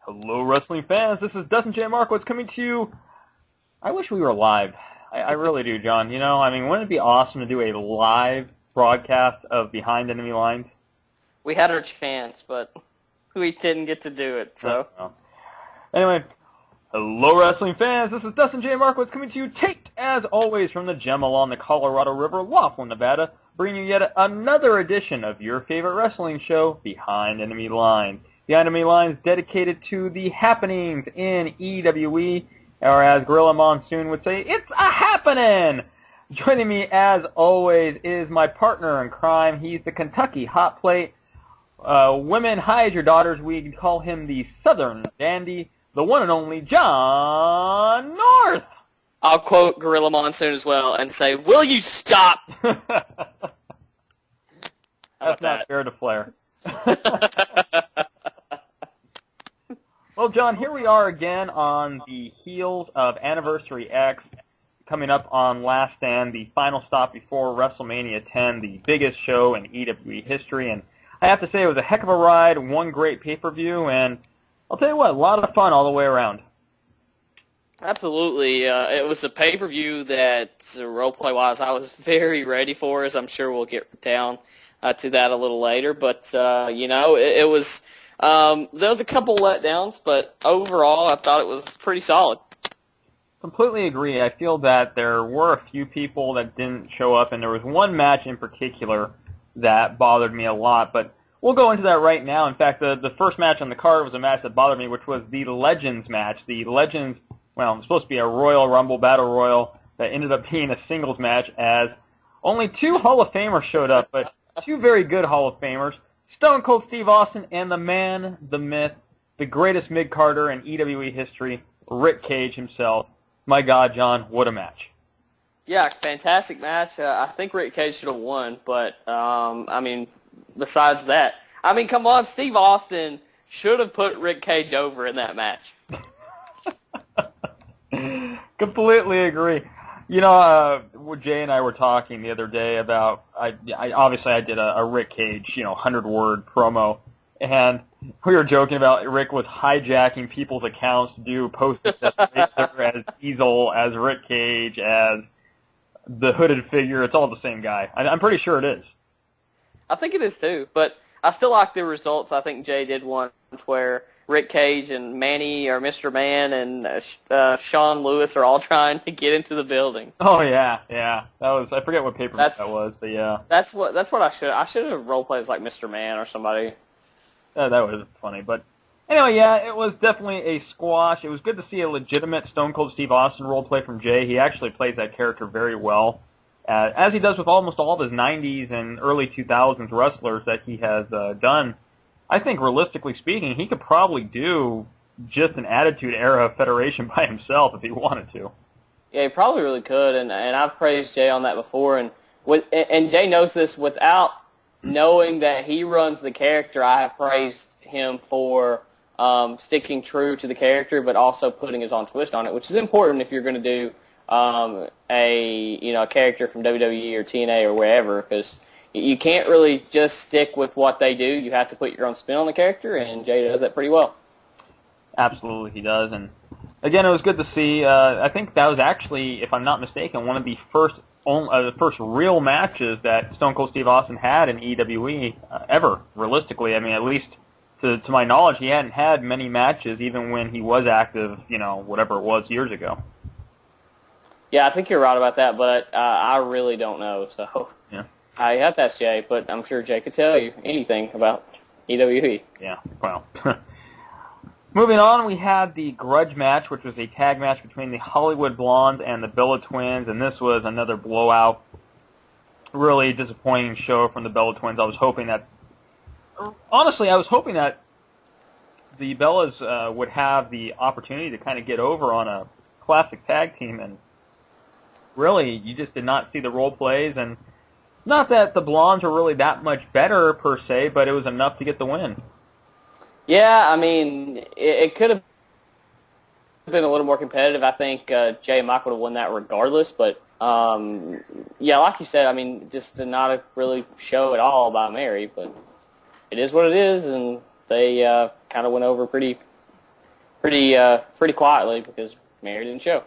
Hello, wrestling fans. This is Dustin J. Markowitz coming to you. I wish we were live. I really do, John. Wouldn't it be awesome to do a live broadcast of Behind Enemy Lines? We had our chance, but we didn't get to do it, so. Anyway, hello, wrestling fans. This is Dustin J. Markowitz coming to you, taped, as always, from the gem along the Colorado River, Laughlin, Nevada, bringing you yet another edition of your favorite wrestling show, Behind Enemy Lines. The Enemy Lines dedicated to the happenings in EWE, or as Gorilla Monsoon would say, it's a happening! Joining me, as always, is my partner in crime. He's the Kentucky Hot Plate. Women, hide your daughters. We call him the Southern Dandy, the one and only John North! I'll quote Gorilla Monsoon as well and say, will you stop? That's not fair to Flair. Well, John, here we are again on the heels of Anniversary X, coming up on Last Stand, the final stop before WrestleMania 10, the biggest show in EWE history. And I have to say, it was a heck of a ride, one great pay-per-view, and I'll tell you what, a lot of fun all the way around. Absolutely. It was a pay-per-view that, role-play-wise, I was very ready for, as I'm sure we'll get down to that a little later. But, it was... there was a couple letdowns, but overall I thought it was pretty solid. Completely agree. I feel that there were a few people that didn't show up, and there was one match in particular that bothered me a lot, but we'll go into that right now. In fact, the first match on the card was a match that bothered me, which was the Legends match. The Legends, well, it was supposed to be a Royal Rumble Battle Royal that ended up being a singles match, as only two Hall of Famers showed up, but two very good Hall of Famers. Stone Cold Steve Austin and the man, the myth, the greatest mid-carder in EWE history, Rick Cage himself. My God, John, what a match. Yeah, fantastic match. I think Rick Cage should have won, but, besides that, come on, Steve Austin should have put Rick Cage over in that match. Completely agree. Jay and I were talking the other day about, I did a Rick Cage, 100-word promo, and we were joking about Rick was hijacking people's accounts to do posts as Diesel, as Rick Cage, as the hooded figure. It's all the same guy. I'm pretty sure it is. I think it is too, but I still like the results. I think Jay did once where Rick Cage and Manny, or Mr. Man, and Sean Lewis are all trying to get into the building. Oh yeah. That was, I forget what paper that was, but yeah. That's what I should have role played as like Mr. Man or somebody. That was funny, but anyway, yeah, it was definitely a squash. It was good to see a legitimate Stone Cold Steve Austin role play from Jay. He actually plays that character very well, as he does with almost all of his 90s and early 2000s wrestlers that he has done. I think, realistically speaking, he could probably do just an Attitude Era Federation by himself if he wanted to. Yeah, he probably really could, and I've praised Jay on that before, and Jay knows this without knowing that he runs the character. I have praised him for sticking true to the character, but also putting his own twist on it, which is important if you're going to do a character from WWE or TNA or wherever, because you can't really just stick with what they do. You have to put your own spin on the character, and Jay does that pretty well. Absolutely, he does. And again, it was good to see. I think that was actually, if I'm not mistaken, one of the first real matches that Stone Cold Steve Austin had in EWE ever, realistically. At least to my knowledge, he hadn't had many matches even when he was active, whatever it was, years ago. Yeah, I think you're right about that, but I really don't know, so yeah. I have to ask Jay, but I'm sure Jay could tell you anything about EWE. Yeah, well. Moving on, we had the Grudge match, which was a tag match between the Hollywood Blondes and the Bella Twins, and this was another blowout. Really disappointing show from the Bella Twins. Honestly, I was hoping that the Bellas would have the opportunity to kind of get over on a classic tag team, and really, you just did not see the role plays, and not that the Blondes were really that much better, per se, but it was enough to get the win. Yeah, it could have been a little more competitive. I think Jay and Mike would have won that regardless, but yeah, like you said, just to not really show at all by Mary, but it is what it is, and they kind of went over pretty pretty quietly because Mary didn't show.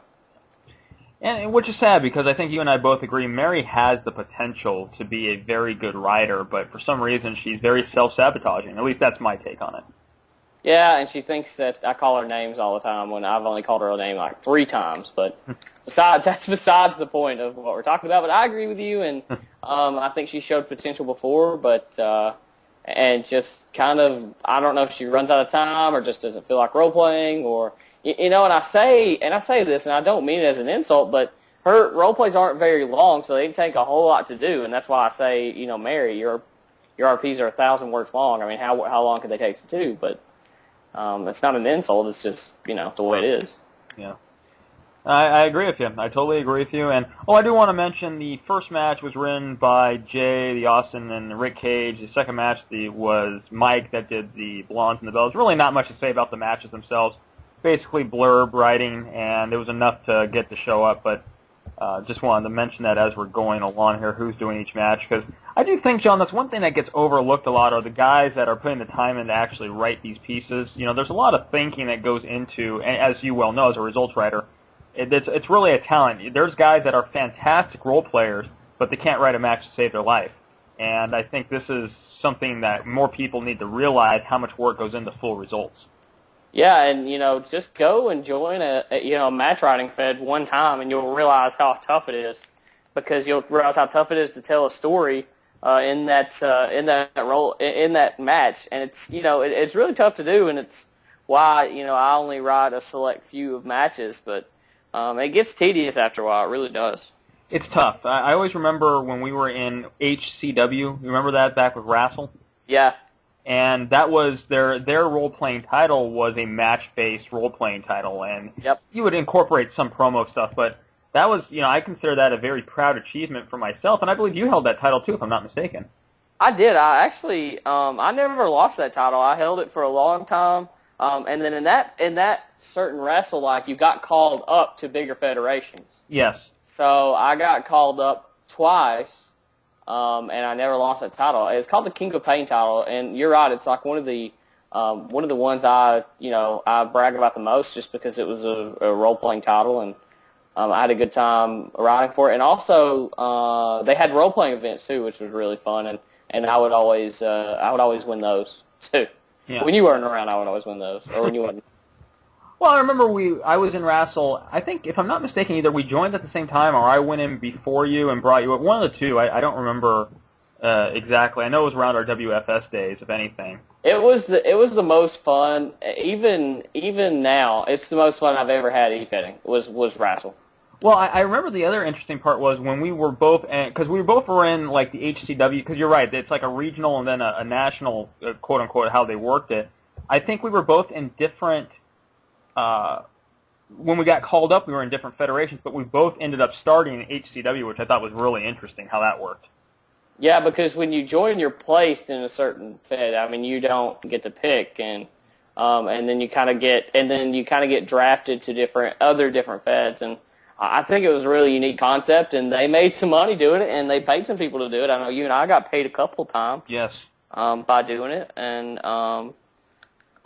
And which is sad because I think you and I both agree Mary has the potential to be a very good rider, but for some reason she's very self-sabotaging. At least that's my take on it. Yeah, and she thinks that I call her names all the time when I've only called her a name like 3 times. But that's besides the point of what we're talking about. But I agree with you, and I think she showed potential before, but and just kind of, I don't know if she runs out of time or just doesn't feel like role playing, or and I say this, and I don't mean it as an insult, but her role plays aren't very long, so they take a whole lot to do, and that's why I say, Mary, your RPs are 1,000 words long. I mean, how long could they take to do? But it's not an insult. It's just, the way it is. Yeah. I agree with you. I totally agree with you. And, I do want to mention the first match was written by Jay, the Austin, and Rick Cage. The second match was Mike that did the Blondes and the Bells. Really not much to say about the matches themselves. Basically blurb writing, and it was enough to get the show up. But just wanted to mention that as we're going along here, who's doing each match. Because I do think, John, that's one thing that gets overlooked a lot are the guys that are putting the time in to actually write these pieces. There's a lot of thinking that goes into, and as you well know as a results writer, it's really a talent. There's guys that are fantastic role players, but they can't write a match to save their life. And I think this is something that more people need to realize how much work goes into full results. Yeah, and just go and join a match writing fed one time, and you'll realize how tough it is, because you'll realize how tough it is to tell a story in that match, and it's really tough to do, and it's why I only write a select few of matches, but it gets tedious after a while. It really does. It's tough. I always remember when we were in HCW. You remember that back with Wrestle? Yeah. And that was their role-playing title was a match-based role-playing title, and you would incorporate some promo stuff, but that was, I consider that a very proud achievement for myself, and I believe you held that title too, if I'm not mistaken. I did. I actually, I never lost that title. I held it for a long time, and then in that certain wrestle, you got called up to bigger federations. Yes. So I got called up twice. And I never lost that title. It's called the King of Pain title, and you're right. It's like one of the ones I brag about the most, just because it was a role playing title, and I had a good time writing for it. And also, they had role playing events too, which was really fun, and I would always win those too. Yeah. When you weren't around, I would always win those, or when you wasn't. Well, I remember I was in Wrestle. I think, if I'm not mistaken, either we joined at the same time or I went in before you and brought you up. One of the two. I don't remember exactly. I know it was around our WFS days, if anything. It was the most fun. Even now, it's the most fun I've ever had e-fitting was Wrestle. Well, I remember the other interesting part was when we were both, because we both were in like the HCW, because you're right, it's like a regional and then a national, quote unquote, how they worked it. I think we were both in different. When we got called up, we were in different federations, but we both ended up starting in HCW, which I thought was really interesting how that worked. Yeah, because when you join, you're placed in a certain fed. I mean, you don't get to pick, and then you kind of get drafted to other different feds, and I think it was a really unique concept, and they made some money doing it, and they paid some people to do it. I know you and I got paid a couple times. Yes. By doing it,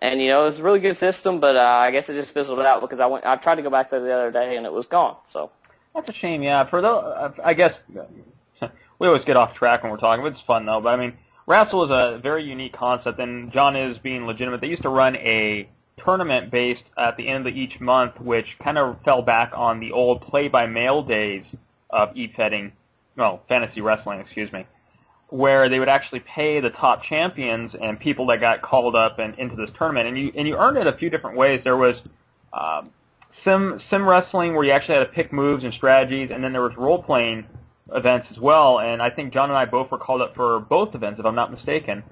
and it was a really good system, but I guess it just fizzled out because I tried to go back there the other day and it was gone. So that's a shame. Yeah, I guess we always get off track when we're talking, but it's fun though. But I mean, Wrestle is a very unique concept, and John is being legitimate. They used to run a tournament based at the end of each month, which kind of fell back on the old play-by-mail days of fantasy wrestling, excuse me, where they would actually pay the top champions and people that got called up and into this tournament, and you earned it a few different ways. There was sim wrestling where you actually had to pick moves and strategies, and then there was role playing events as well. And I think John and I both were called up for both events, if I'm not mistaken.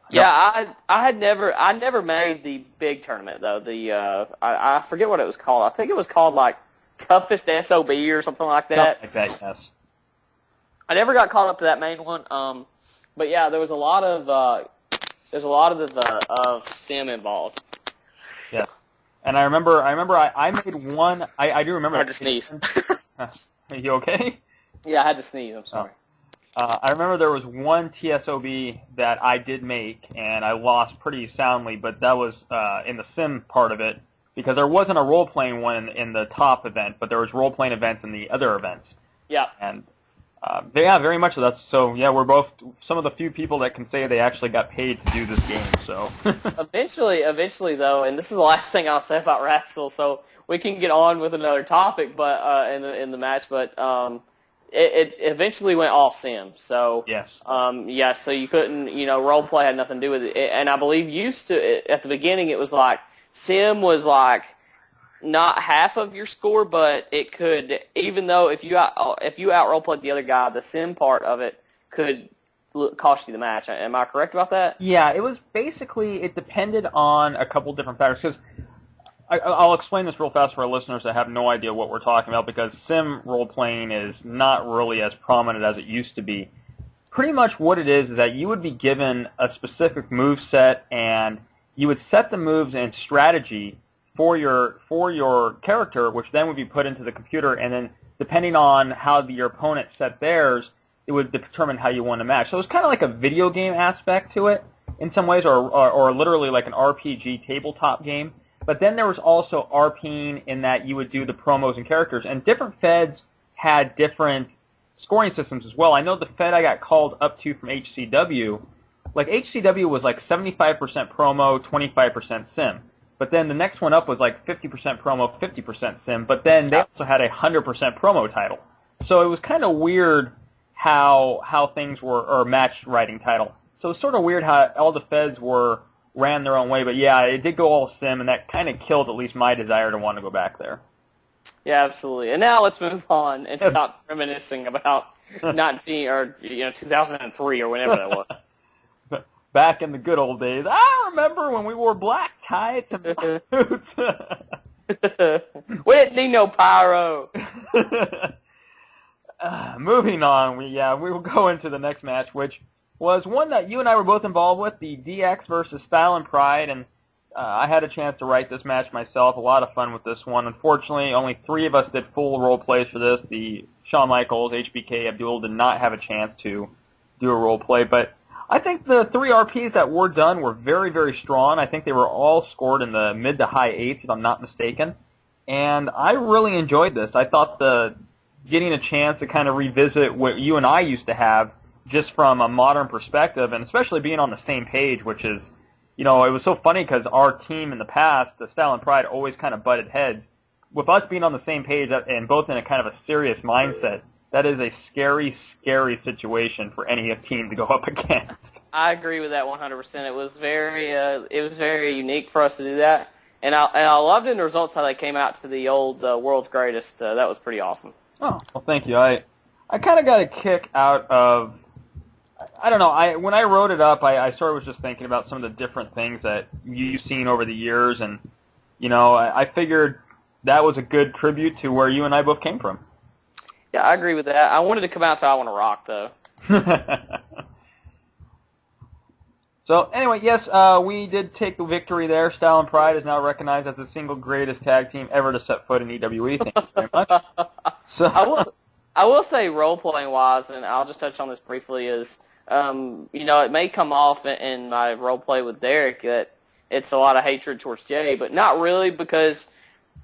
Yeah, I never made the big tournament though. I forget what it was called. I think it was called like Toughest SOB or something like that. Something like that, yes. I never got caught up to that main one, but yeah, there was a lot of the sim involved. Yeah, and I remember I made one. I do remember. I had to sneeze. Are you okay? Yeah, I had to sneeze. I'm sorry. I remember there was one TSOB that I did make, and I lost pretty soundly, but that was in the sim part of it, because there wasn't a role-playing one in the top event, but there was role-playing events in the other events. Yeah. And yeah, very much so. So yeah, we're both some of the few people that can say they actually got paid to do this game. So Eventually though, and this is the last thing I'll say about Wrestle, so we can get on with another topic, but in the match, but it eventually went all sim. So yes, yeah, so you couldn't, role play had nothing to do with it, and I believe used to at the beginning it was like sim was like not half of your score, but it could, even though if you out role played the other guy, the sim part of it could cost you the match. Am I correct about that? yeah, it was basically it depended on a couple different factors. Because I'll explain this real fast for our listeners that have no idea what we're talking about, because sim role playing is not really as prominent as it used to be. Pretty much what it is that you would be given a specific move set, and you would set the moves and strategy for your character, which then would be put into the computer, and then depending on how your opponent set theirs, it would determine how you won the match. So it was kind of like a video game aspect to it in some ways, or literally like an RPG tabletop game. But then there was also RPing in that you would do the promos and characters, and different feds had different scoring systems as well. I know the fed I got called up to from HCW, like HCW was like 75% promo, 25% sim. But then the next one up was like 50% promo, 50% sim. But then they also had a 100% promo title. So it was kind of weird how things were, or match writing title. So it was sort of weird how all the feds ran their own way. But yeah, it did go all sim, and that kind of killed at least my desire to want to go back there. Yeah, absolutely. And now let's move on and stop reminiscing about 2003 or whenever that was. Back in the good old days. I remember when we wore black tights and black boots. We didn't need no pyro. Moving on, we will go into the next match, which was one that you and I were both involved with, the DX versus Style and Pride, and I had a chance to write this match myself. A lot of fun with this one. Unfortunately, only 3 of us did full role plays for this. The Shawn Michaels, HBK, Abdul did not have a chance to do a role play, but I think the 3 RPs that were done were very, very strong. I think they were all scored in the mid to high 8s, if I'm not mistaken. And I really enjoyed this. I thought getting a chance to kind of revisit what you and I used to have just from a modern perspective, and especially being on the same page, which is, it was so funny because our team in the past, the Style and Pride, always kind of butted heads. With us being on the same page and both in a kind of a serious mindset, that is a scary, scary situation for any team to go up against. I agree with that 100%. It was very unique for us to do that, and I loved in the results how they came out to the old World's Greatest. That was pretty awesome. Oh, well, thank you. I kind of got a kick out of, I don't know. When I wrote it up, I sort of was just thinking about some of the different things that you've seen over the years, and I figured that was a good tribute to where you and I both came from. Yeah, I agree with that. I wanted to come out to I Want to Rock, though. So, anyway, yes, we did take the victory there. Style and Pride is now recognized as the single greatest tag team ever to set foot in EWE. Thank you very much. So, I will say, role-playing wise, and I'll just touch on this briefly, is, it may come off in my role-play with Derek that it's a lot of hatred towards Jay, but not really, because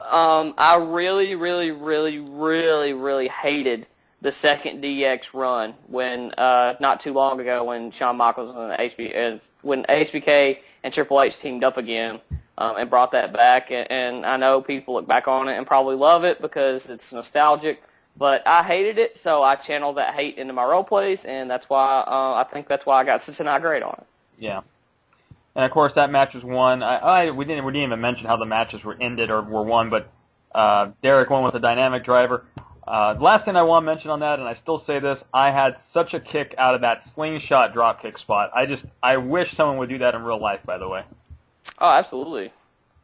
I really, really, really, really, really hated the second DX run when not too long ago when Shawn Michaels and when HBK and Triple H teamed up again and brought that back. And I know people look back on it and probably love it because it's nostalgic, but I hated it, so I channeled that hate into my role plays, and that's why I think that's why I got such an high grade on it. Yeah. And of course, that match was won. We didn't even mention how the matches were ended or were won, but Derek won with a dynamic driver. The last thing I want to mention on that, and I still say this, I had such a kick out of that slingshot dropkick spot. I wish someone would do that in real life, by the way. Oh, absolutely.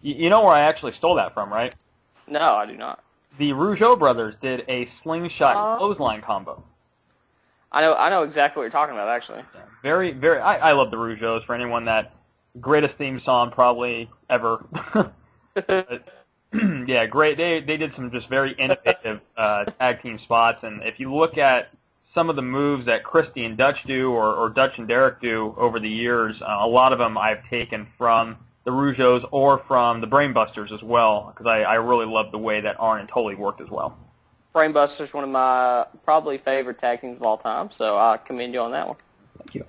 You know where I actually stole that from, right? No, I do not. The Rougeau brothers did a slingshot clothesline combo. I know exactly what you're talking about, actually. Yeah, very, very. I love the Rougeaus. For anyone that greatest theme song probably ever. But, yeah, great. They did some just very innovative tag team spots, and if you look at some of the moves that Christy and Dutch do, or Dutch and Derek do over the years. A lot of them I've taken from the Rougeaus or from the Brainbusters as well, because I really love the way that Arn and Tully worked as well. Brainbusters, one of my probably favorite tag teams of all time, so I commend you on that one. Thank you.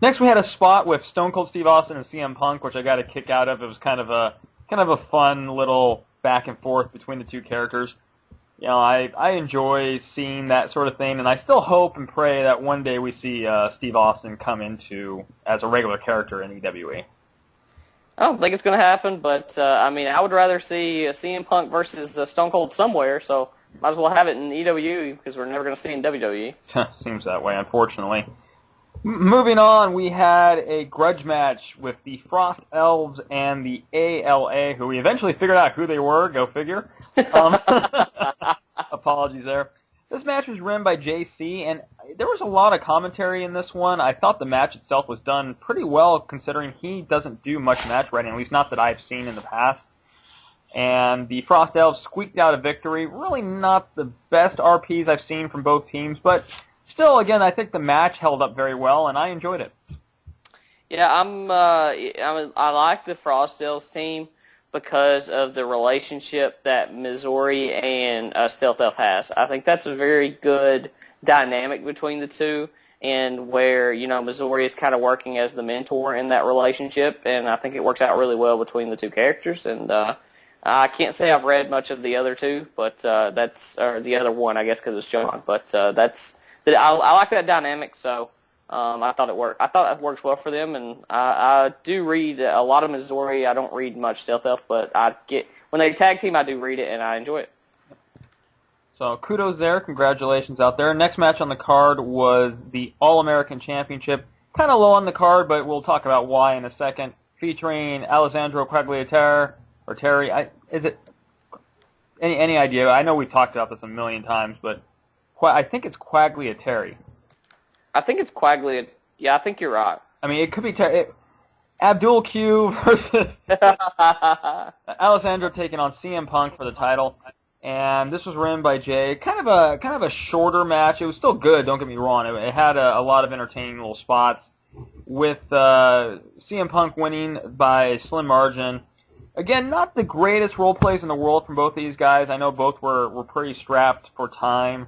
Next, we had a spot with Stone Cold Steve Austin and CM Punk, which I got a kick out of. It was kind of a fun little back and forth between the two characters. You know, I enjoy seeing that sort of thing, and I still hope and pray that one day we see Steve Austin come into as a regular character in EWE. I don't think it's going to happen, but I mean, I would rather see CM Punk versus Stone Cold somewhere, so might as well have it in EWE because we're never going to see it in WWE. Seems that way, unfortunately. Moving on, we had a grudge match with the Frost Elves and the ALA, who we eventually figured out who they were. Go figure. Apologies there. This match was run by JC, and there was a lot of commentary in this one. I thought the match itself was done pretty well, considering he doesn't do much match writing, at least not that I've seen in the past. And the Frost Elves squeaked out a victory. Really not the best RPs I've seen from both teams, but still, again, I think the match held up very well, and I enjoyed it. Yeah, I like the Frost Elves team because of the relationship that Missouri and Stealth Elf has. I think that's a very good dynamic between the two, and where, you know, Missouri is kind of working as the mentor in that relationship, and I think it works out really well between the two characters. And I can't say I've read much of the other two, but or the other one, I guess, because it's John. But I like that dynamic, so I thought it worked. I thought it works well for them, and I do read a lot of Missouri. I don't read much Stealth Elf, but when they tag team, I do read it, and I enjoy it. So kudos there. Congratulations out there. Next match on the card was the All-American Championship. Kind of low on the card, but we'll talk about why in a second. Featuring Alessandro Quagliatore, or Terry. Is it any idea? I know we've talked about this a million times, but I think it's Quagliatore. I think it's Quagliatore. Yeah, I think you're right. I mean, it could be Abdul Q versus Alessandro taking on CM Punk for the title. And this was written by Jay. Kind of a shorter match. It was still good, don't get me wrong. It had a lot of entertaining little spots, with CM Punk winning by a slim margin. Again, not the greatest role plays in the world from both of these guys. I know both were pretty strapped for time.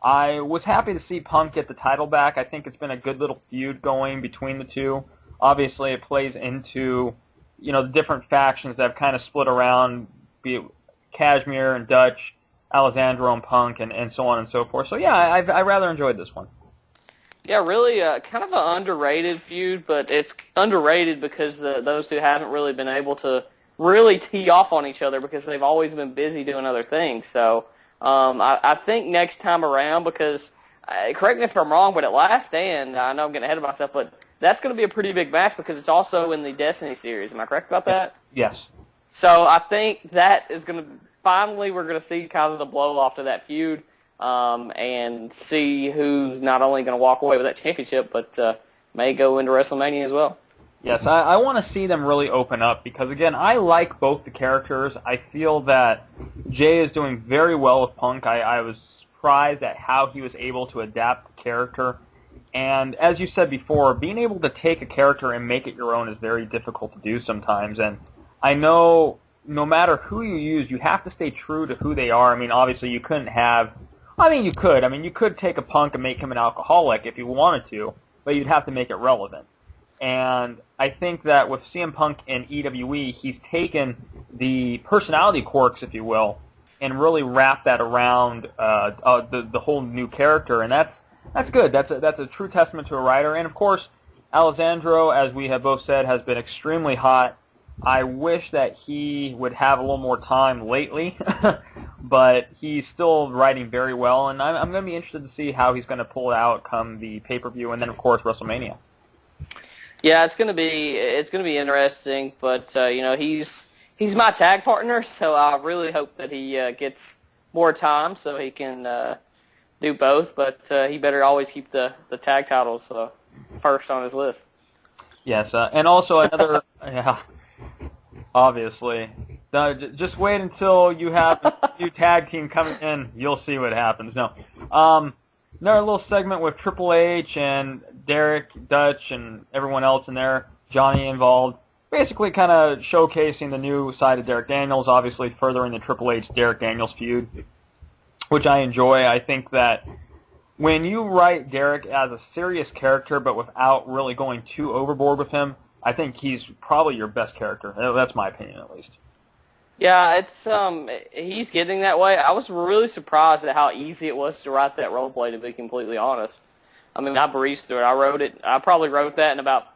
I was happy to see Punk get the title back. I think it's been a good little feud going between the two. Obviously, it plays into, you know, the different factions that have kind of split around, be it Kashmir and Dutch, Alessandro and Punk, and so on and so forth. So, yeah, I rather enjoyed this one. Yeah, really kind of an underrated feud, but it's underrated because those two haven't really been able to really tee off on each other because they've always been busy doing other things. So I think next time around, because correct me if I'm wrong, but at Last Stand, I know I'm getting ahead of myself, but that's going to be a pretty big match because it's also in the Destiny series. Am I correct about that? Yes. So I think that is going to finally we're going to see kind of the blow off to that feud, and see who's not only going to walk away with that championship, but may go into WrestleMania as well. Yes, I want to see them really open up because, again, I like both the characters. I feel that Jay is doing very well with Punk. I was surprised at how he was able to adapt the character. And as you said before, being able to take a character and make it your own is very difficult to do sometimes. And I know no matter who you use, you have to stay true to who they are. I mean, obviously you couldn't have... I mean, you could. I mean, you could take a Punk and make him an alcoholic if you wanted to, but you'd have to make it relevant. And I think that with CM Punk in EWE, he's taken the personality quirks, if you will, and really wrapped that around the whole new character, and that's good. That's a true testament to a writer. And of course, Alessandro, as we have both said, has been extremely hot. I wish that he would have a little more time lately, but he's still writing very well, and I'm going to be interested to see how he's going to pull it out come the pay-per-view, and then of course WrestleMania. Yeah, it's gonna be interesting, but you know, he's my tag partner, so I really hope that he gets more time so he can do both. But he better always keep the tag titles first on his list. Yes, and also another, yeah, obviously. Just wait until you have a new tag team coming in. You'll see what happens. No. another little segment with Triple H and Derek, Dutch, and everyone else in there, Johnny involved, basically kind of showcasing the new side of Derek Daniels, obviously furthering the Triple H-Derek Daniels feud, which I enjoy. I think that when you write Derek as a serious character but without really going too overboard with him, I think he's probably your best character. That's my opinion, at least. Yeah, it's he's getting that way. I was really surprised at how easy it was to write that role play, to be completely honest. I mean, I breezed through it. I wrote it. I probably wrote that in about,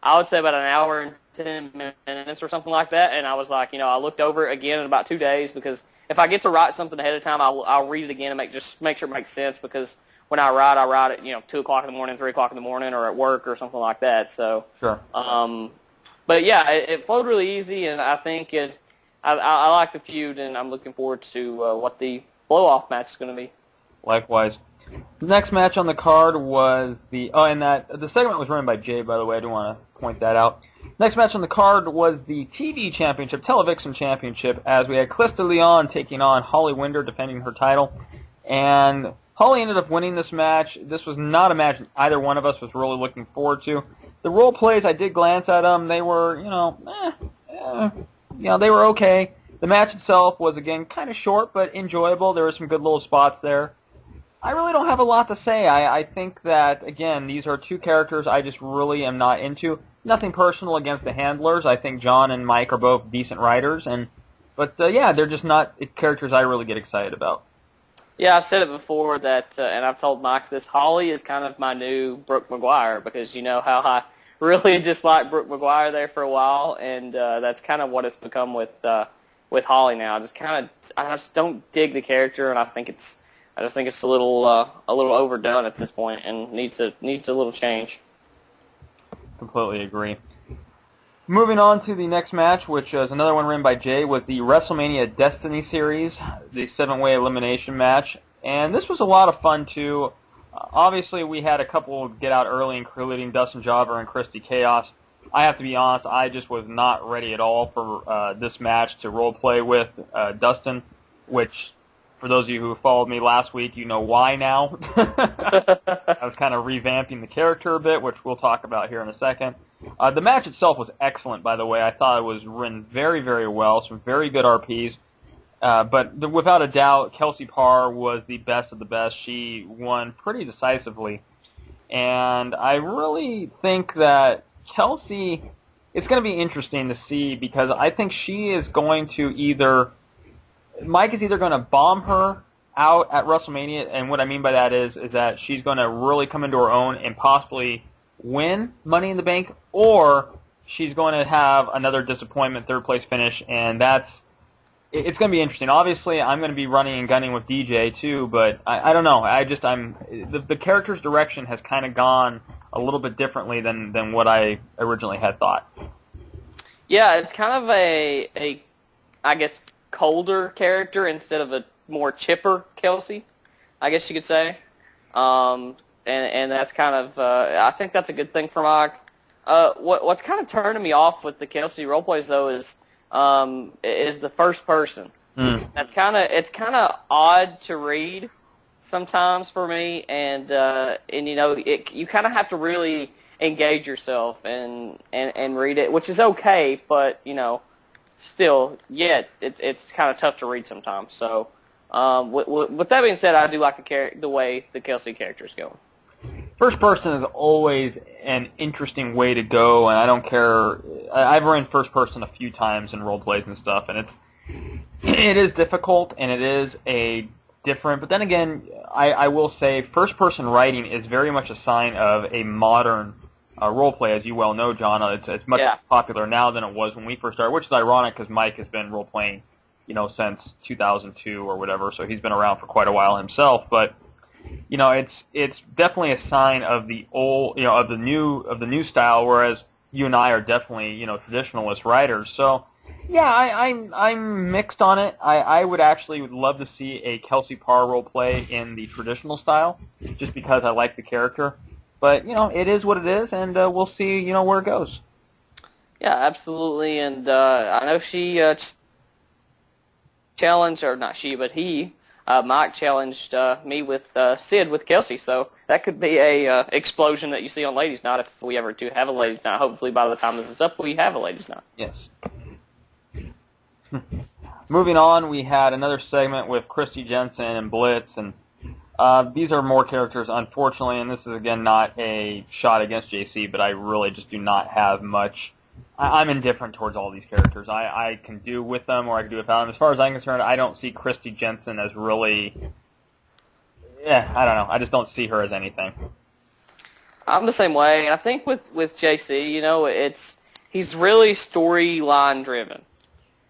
I would say, about an hour and 10 minutes or something like that. And I was like, I looked over it again in about 2 days, because if I get to write something ahead of time, I'll read it again and make sure it makes sense, because when I write it, 2 o'clock in the morning, 3 o'clock in the morning, or at work or something like that. So, sure. But yeah, it flowed really easy, and I think I like the feud, and I'm looking forward to what the blow-off match is going to be. Likewise. The next match on the card was the segment was run by Jay, by the way. I do want to point that out. Next match on the card was the TV Championship, Televixen Championship, as we had Calista Leon taking on Holly Winder, defending her title. And Holly ended up winning this match. This was not a match either one of us was really looking forward to. The role plays, I did glance at them. They were, they were okay. The match itself was, again, kind of short but enjoyable. There were some good little spots there. I really don't have a lot to say. I think that, again, these are two characters I just really am not into. Nothing personal against the handlers. I think John and Mike are both decent writers. But they're just not characters I really get excited about. Yeah, I've said it before that, and I've told Mike this, Holly is kind of my new Brooke McGuire, because you know how I really disliked Brooke McGuire there for a while, and that's kind of what it's become with Holly now. I just don't dig the character, and I just think it's a little overdone at this point, and needs a little change. Completely agree. Moving on to the next match, which is another one written by Jay, was the WrestleMania Destiny Series, the 7-way elimination match. And this was a lot of fun, too. Obviously, we had a couple get out early, including Dustin Jobber and Christy Chaos. I have to be honest, I just was not ready at all for this match to role-play with Dustin, which, for those of you who followed me last week, you know why now. I was kind of revamping the character a bit, which we'll talk about here in a second. The match itself was excellent, by the way. I thought it was written very, very well, some very good RPs. But without a doubt, Kelsey Parr was the best of the best. She won pretty decisively. And I really think that Kelsey, it's going to be interesting to see, because I think she is going to Mike is either going to bomb her out at WrestleMania, and what I mean by that is that she's going to really come into her own and possibly win Money in the Bank, or she's going to have another disappointment, third-place finish, and it's going to be interesting. Obviously, I'm going to be running and gunning with DJ, too, but I don't know. The character's direction has kind of gone a little bit differently than what I originally had thought. Yeah, it's kind of a I guess, colder character instead of a more chipper Kelsey, I guess you could say. And that's kind of, I think that's a good thing for Mike. What's kind of turning me off with the Kelsey roleplays, though, is the first person. It's kind of odd to read sometimes for me, and you kind of have to really engage yourself and read it, which is okay, but still, it's kind of tough to read sometimes. So, with that being said, I do like the way the Kelsey character is going. First person is always an interesting way to go, and I don't care. I've run first person a few times in role plays and stuff, and it is difficult, and it is different. But then again, I will say first person writing is very much a sign of a modern role play, as you well know, John. It's much more popular now than it was when we first started, which is ironic because Mike has been role playing, since 2002 or whatever, so he's been around for quite a while himself. But it's definitely a sign of the old, of the new style, whereas you and I are definitely, traditionalist writers. So, yeah, I'm mixed on it. I would love to see a Kelsey Parr role play in the traditional style, just because I like the character. But, it is what it is, and we'll see, where it goes. Yeah, absolutely. And I know she challenged, or not she, but he Mike challenged me with Sid with Kelsey, so that could be a explosion that you see on Ladies Night if we ever do have a Ladies Night. Hopefully by the time this is up, we have a Ladies Night. Yes. Moving on, we had another segment with Christy Jensen and Blitz, and these are more characters, unfortunately, and this is, again, not a shot against JC, but I really just do not have much. I'm indifferent towards all these characters. I can do with them or I can do without them. As far as I'm concerned, I don't see Christy Jensen as really, I don't know. I just don't see her as anything. I'm the same way. I think with JC, he's really storyline driven.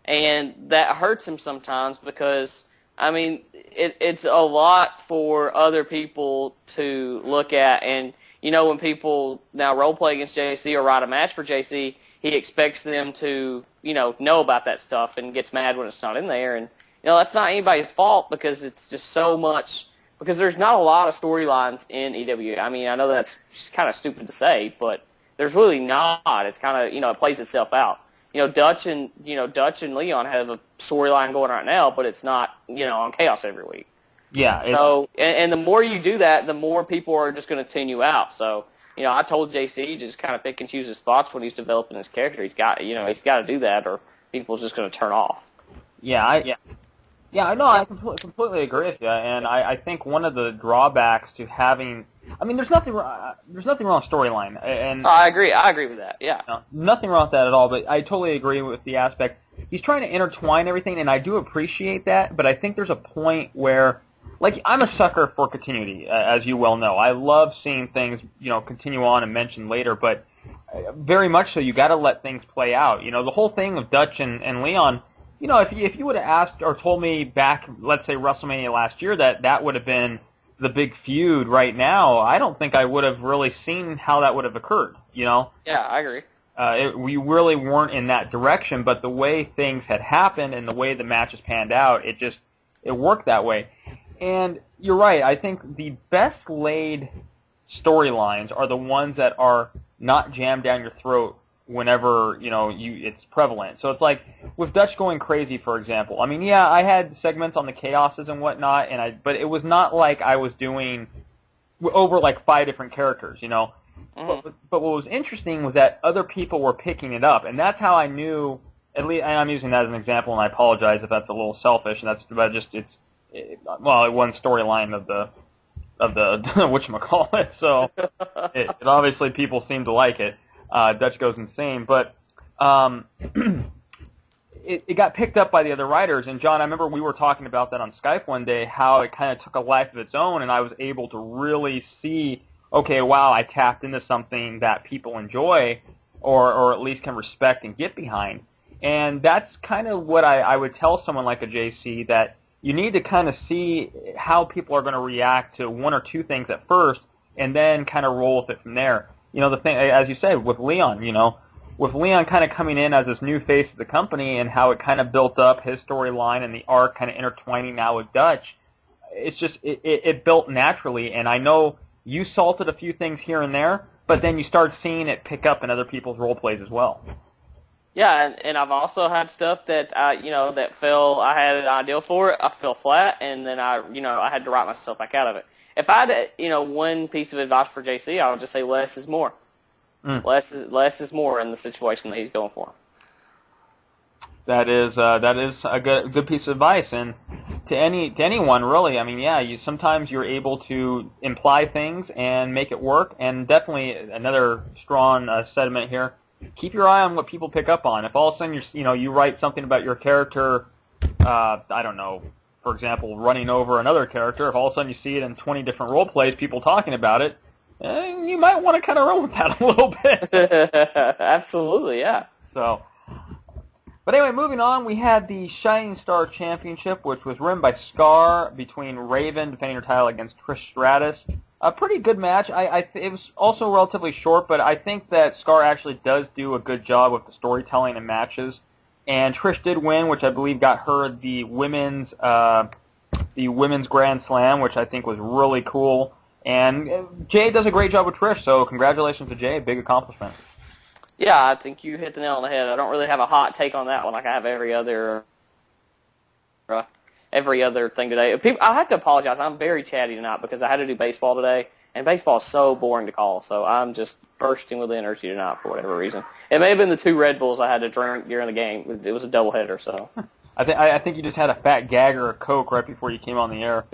And that hurts him sometimes because, it's a lot for other people to look at. And, when people now role play against JC or write a match for JC, he expects them to, know about that stuff and gets mad when it's not in there. And, that's not anybody's fault because it's just so much, because there's not a lot of storylines in EWA. I know that's kind of stupid to say, but there's really not. It's kind of, it plays itself out. Dutch and Leon have a storyline going right now, but it's not, on Chaos every week. Yeah. So, and the more you do that, the more people are just going to tune you out. So, I told JC to just kind of pick and choose his spots when he's developing his character. He's got to do that, or people's just going to turn off. I completely agree with you, and I think one of the drawbacks to having, there's nothing wrong with storyline, and I agree with that. Yeah, nothing wrong with that at all. But I totally agree with the aspect he's trying to intertwine everything, and I do appreciate that. But I think there's a point where, like, I'm a sucker for continuity, as you well know. I love seeing things, continue on and mention later, but very much so, you got to let things play out. The whole thing of Dutch and Leon, if you would have asked or told me back, let's say WrestleMania last year, that would have been the big feud right now, I don't think I would have really seen how that would have occurred, Yeah, I agree. We really weren't in that direction, but the way things had happened and the way the matches panned out, it worked that way. And you're right. I think the best laid storylines are the ones that are not jammed down your throat whenever it's prevalent. So it's like with Dutch going crazy, for example. I had segments on the Chaoses and whatnot, but it was not like I was doing over like 5 different characters. Mm-hmm. But what was interesting was that other people were picking it up, and that's how I knew. At least, and I'm using that as an example, and I apologize if that's a little selfish. And it one storyline of the whatchamacallit, so it obviously people seem to like it. Dutch goes insane, but it got picked up by the other writers. And John, I remember we were talking about that on Skype one day, how it kind of took a life of its own, and I was able to really see, okay, wow, I tapped into something that people enjoy, or at least can respect and get behind. And that's kind of what I would tell someone like a JC, that you need to kind of see how people are going to react to 1 or 2 things at first, and then kind of roll with it from there. The thing, as you said, with Leon, with Leon kind of coming in as this new face of the company and how it kind of built up his storyline and the arc kind of intertwining now with Dutch, it's just, it built naturally. And I know you salted a few things here and there, but then you start seeing it pick up in other people's role plays as well. Yeah, and I've also had stuff that that fell. I had an ideal for it. I fell flat, and then I had to write myself back out of it. If I had, one piece of advice for JC, I would just say less is more. Less is more in the situation that he's going for. That is a good piece of advice, and to anyone really. Sometimes you're able to imply things and make it work, and definitely another strong sentiment here. Keep your eye on what people pick up on. If all of a sudden you write something about your character, I don't know, for example, running over another character, if all of a sudden you see it in 20 different role plays, people talking about it, you might want to kind of run with that a little bit. Absolutely, yeah. So, but anyway, moving on, we had the Shining Star Championship, which was run by Scar between Raven defending her title against Trish Stratus. A pretty good match. It was also relatively short, but I think that Scar actually does do a good job with the storytelling and matches. And Trish did win, which I believe got her the women's Grand Slam, which I think was really cool. And Jay does a great job with Trish, so congratulations to Jay. Big accomplishment. Yeah, I think you hit the nail on the head. I don't really have a hot take on that one like I have every other every other thing today. I have to apologize. I'm very chatty tonight because I had to do baseball today, and baseball is so boring to call. So I'm just bursting with energy tonight for whatever reason. It may have been the 2 Red Bulls I had to drink during the game. It was a doubleheader, so. I think you just had a fat gagger of Coke right before you came on the air.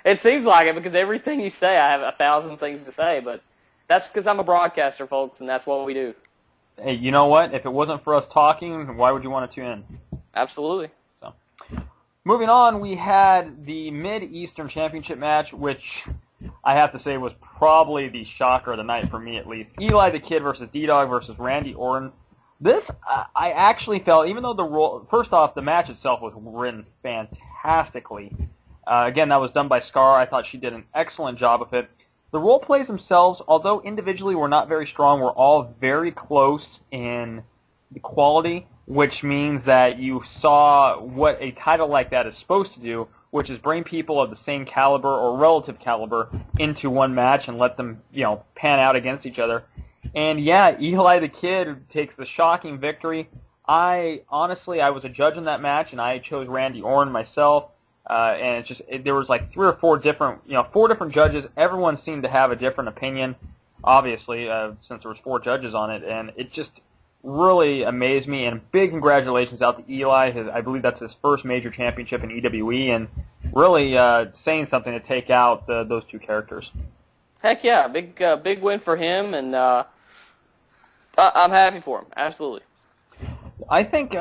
It seems like it because everything you say, I have 1,000 things to say, but that's because I'm a broadcaster, folks, and that's what we do. Hey, you know what? If it wasn't for us talking, why would you want to tune in? Absolutely. So, moving on, we had the Mid-Eastern Championship match, which I have to say was probably the shocker of the night for me at least. Eli the Kid versus D-Dog versus Randy Orton. This, I actually felt, even though first off, the match itself was written fantastically. Again, that was done by Scar. I thought she did an excellent job of it. The role plays themselves, although individually were not very strong, were all very close in the quality, which means that you saw what a title like that is supposed to do, which is bring people of the same caliber or relative caliber into one match and let them, pan out against each other. And yeah, Eli the Kid takes the shocking victory. I was a judge in that match, and I chose Randy Orton myself. And there was like 3 or 4 different, 4 different judges. Everyone seemed to have a different opinion, obviously, since there was 4 judges on it, and it just really amazed me. And big congratulations out to Eli. I believe that's his first major championship in EWE, and really saying something to take out those 2 characters. Heck yeah, big win for him, and I'm happy for him. Absolutely. I think,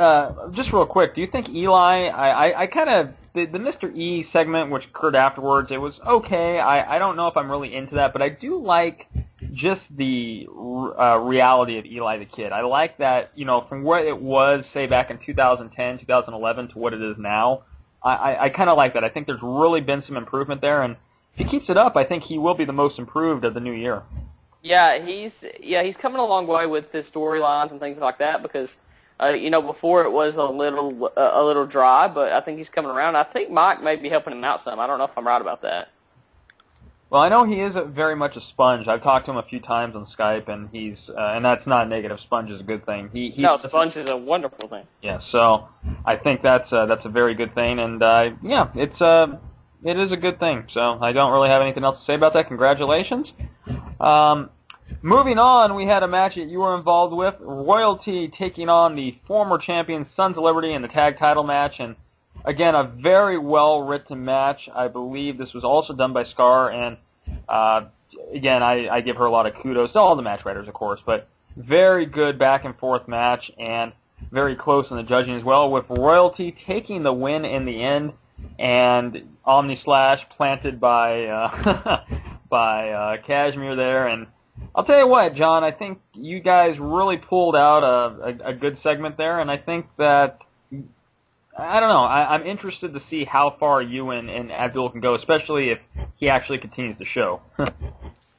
just real quick, do you think Eli, I kind of, the Mr. E segment, which occurred afterwards, it was okay. I don't know if I'm really into that, but I do like just the reality of Eli the Kid. I like that, from what it was, say, back in 2010, 2011 to what it is now. I kind of like that. I think there's really been some improvement there, and if he keeps it up, I think he will be the most improved of the new year. Yeah, he's coming a long way with his storylines and things like that because, before it was a little dry, but I think he's coming around. I think Mike may be helping him out some. I don't know if I'm right about that. Well, I know he is very much a sponge. I've talked to him a few times on Skype, and he's and that's not a negative. Sponge is a good thing. Sponge is a wonderful thing. Yeah, so I think that's a very good thing, and it is a good thing. So I don't really have anything else to say about that. Congratulations. Moving on, we had a match that you were involved with. Royalty taking on the former champions Sons of Liberty in the tag title match. And again, a very well-written match. I believe this was also done by Scar. And again, I give her a lot of kudos to all the match writers, of course. But very good back-and-forth match and very close in the judging as well, with Royalty taking the win in the end. And Omni Slash planted by by Cashmere there. And I'll tell you what, John, I think you guys really pulled out a good segment there, and I think that, I don't know, I'm interested to see how far you and Abdul can go, especially if he actually continues the show.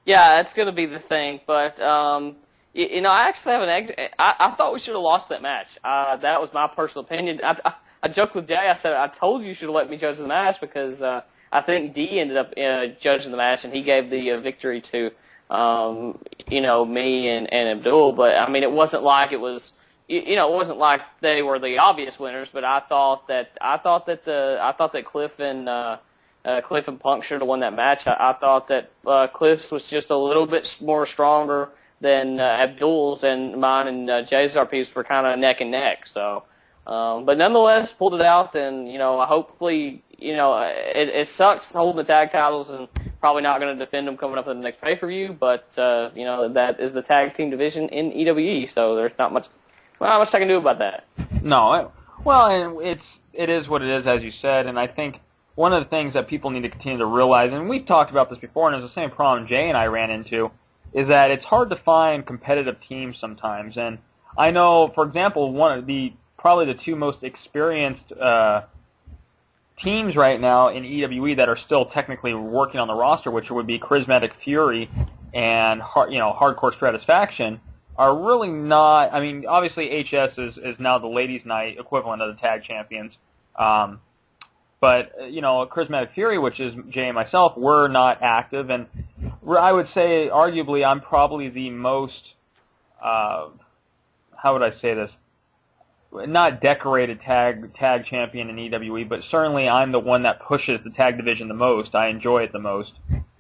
Yeah, that's going to be the thing, but, I actually have I thought we should have lost that match. That was my personal opinion. I joked with Jay, I said, I told you should have let me judge the match because I think D ended up judging the match, and he gave the victory to me and Abdul, but I mean, it wasn't like it was, it wasn't like they were the obvious winners. But I thought that Cliff and Punk should have won that match. I thought that Cliff's was just a little bit more stronger than Abdul's, and mine and Jay's RPs were kind of neck and neck. So, but nonetheless, pulled it out, and hopefully, it sucks holding the tag titles and probably not going to defend them coming up in the next pay-per-view, but, that is the tag team division in EWE, so there's not much I can do about that. No, and it is what it is, as you said, and I think one of the things that people need to continue to realize, and we've talked about this before, and it's the same problem Jay and I ran into, is that it's hard to find competitive teams sometimes, and I know, for example, probably the 2 most experienced teams right now in EWE that are still technically working on the roster, which would be Charismatic Fury and Hardcore Stratisfaction, are really not. I mean, obviously HS is now the ladies' night equivalent of the tag champions, but Charismatic Fury, which is Jay and myself, we're not active, and I would say arguably I'm probably the most. How would I say this? not decorated tag champion in EWE, but certainly I'm the one that pushes the tag division the most. I enjoy it the most,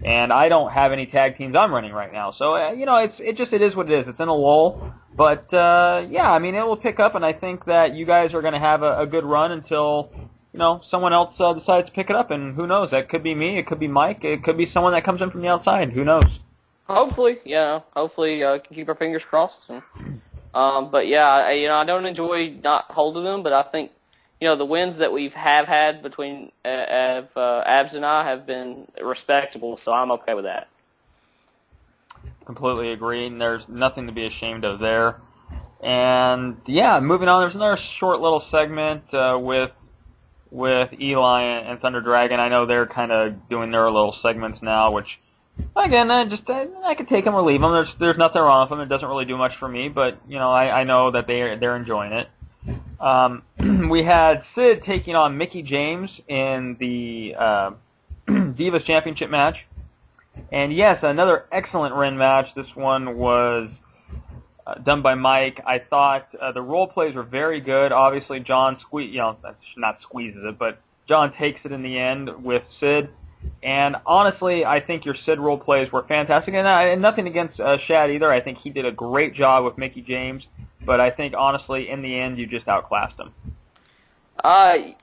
and I don't have any tag teams I'm running right now. So it is what it is. It's in a lull, but yeah, I mean it will pick up, and I think that you guys are going to have a good run until someone else decides to pick it up, and who knows? That could be me, it could be Mike, it could be someone that comes in from the outside. Who knows? Hopefully, yeah. Hopefully, can keep our fingers crossed. And, but yeah, I don't enjoy not holding them, but I think the wins that we have had between Abs and I have been respectable, so I'm okay with that. Completely agree, and there's nothing to be ashamed of there. And yeah, moving on, there's another short little segment with Eli and Thunder Dragon. I know they're kind of doing their little segments now, which again, I could take them or leave them. There's nothing wrong with them. It doesn't really do much for me, but I know that they're enjoying it. We had Sid taking on Mickie James in the Divas Championship match, and yes, another excellent Ren match. This one was done by Mike. I thought the role plays were very good. Obviously, John not squeezes it, but John takes it in the end with Sid. And honestly, I think your Sid role plays were fantastic. And nothing against Shad either. I think he did a great job with Mickie James. But I think, honestly, in the end, you just outclassed him. I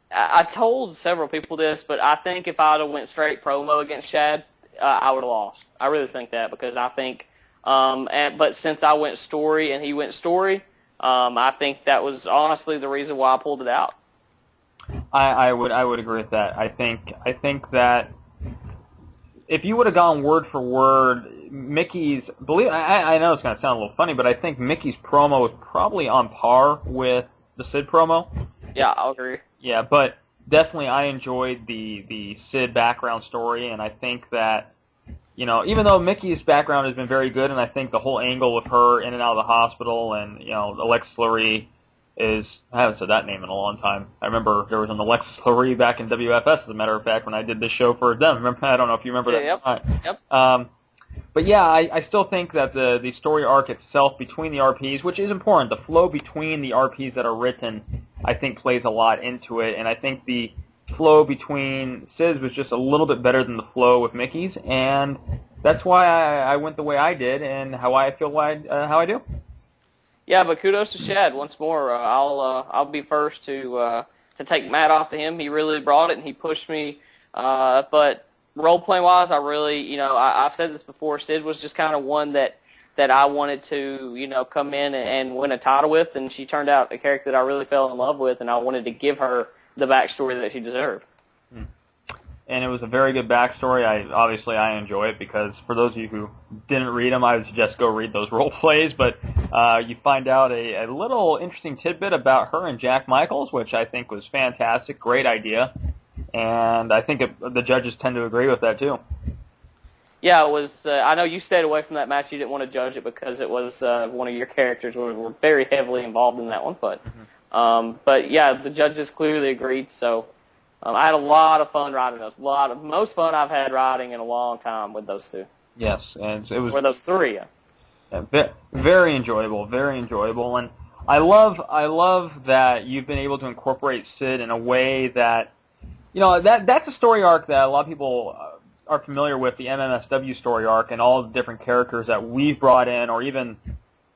told several people this, but I think if I would have went straight promo against Shad, I would have lost. I really think that, because I think but since I went story and he went story, I think that was honestly the reason why I pulled it out. I would agree with that. I think that if you would have gone word for word, Mickey's I know it's going to sound a little funny, but I think Mickey's promo was probably on par with the Sid promo. Yeah, I'll agree. Yeah, but definitely I enjoyed the Sid background story, and I think that even though Mickey's background has been very good, and I think the whole angle with her in and out of the hospital, and Alexis Lurie I haven't said that name in a long time. I remember there was an Alexis Lurie back in WFS, as a matter of fact, when I did this show for them. I don't know if you remember that. Yep. But yeah, I still think that the story arc itself between the RPs, which is important, the flow between the RPs that are written, I think plays a lot into it, and I think the flow between Sid's was just a little bit better than the flow with Mickey's, and that's why I went the way I did, and how I feel how I do. Yeah, but kudos to Shad once more. I'll be first to take Matt off to him. He really brought it and he pushed me. But role playing wise, I really I've said this before. Sid was just kind of one that I wanted to come in and win a title with, and she turned out a character that I really fell in love with, and I wanted to give her the backstory that she deserved. And it was a very good backstory. I enjoy it, because for those of you who didn't read them, I would suggest go read those role plays. But you find out a little interesting tidbit about her and Jack Michaels, which I think was fantastic. Great idea. And I think the judges tend to agree with that too. Yeah, it was. I know you stayed away from that match. You didn't want to judge it because it was one of your characters were very heavily involved in that one. But yeah, the judges clearly agreed. So. I had a lot of fun riding those. Most fun I've had riding in a long time with those two. Yes, and it was with those three. Yeah, very enjoyable, and I love that you've been able to incorporate Sid in a way that that's a story arc that a lot of people are familiar with, the MMSW story arc, and all the different characters that we've brought in, or even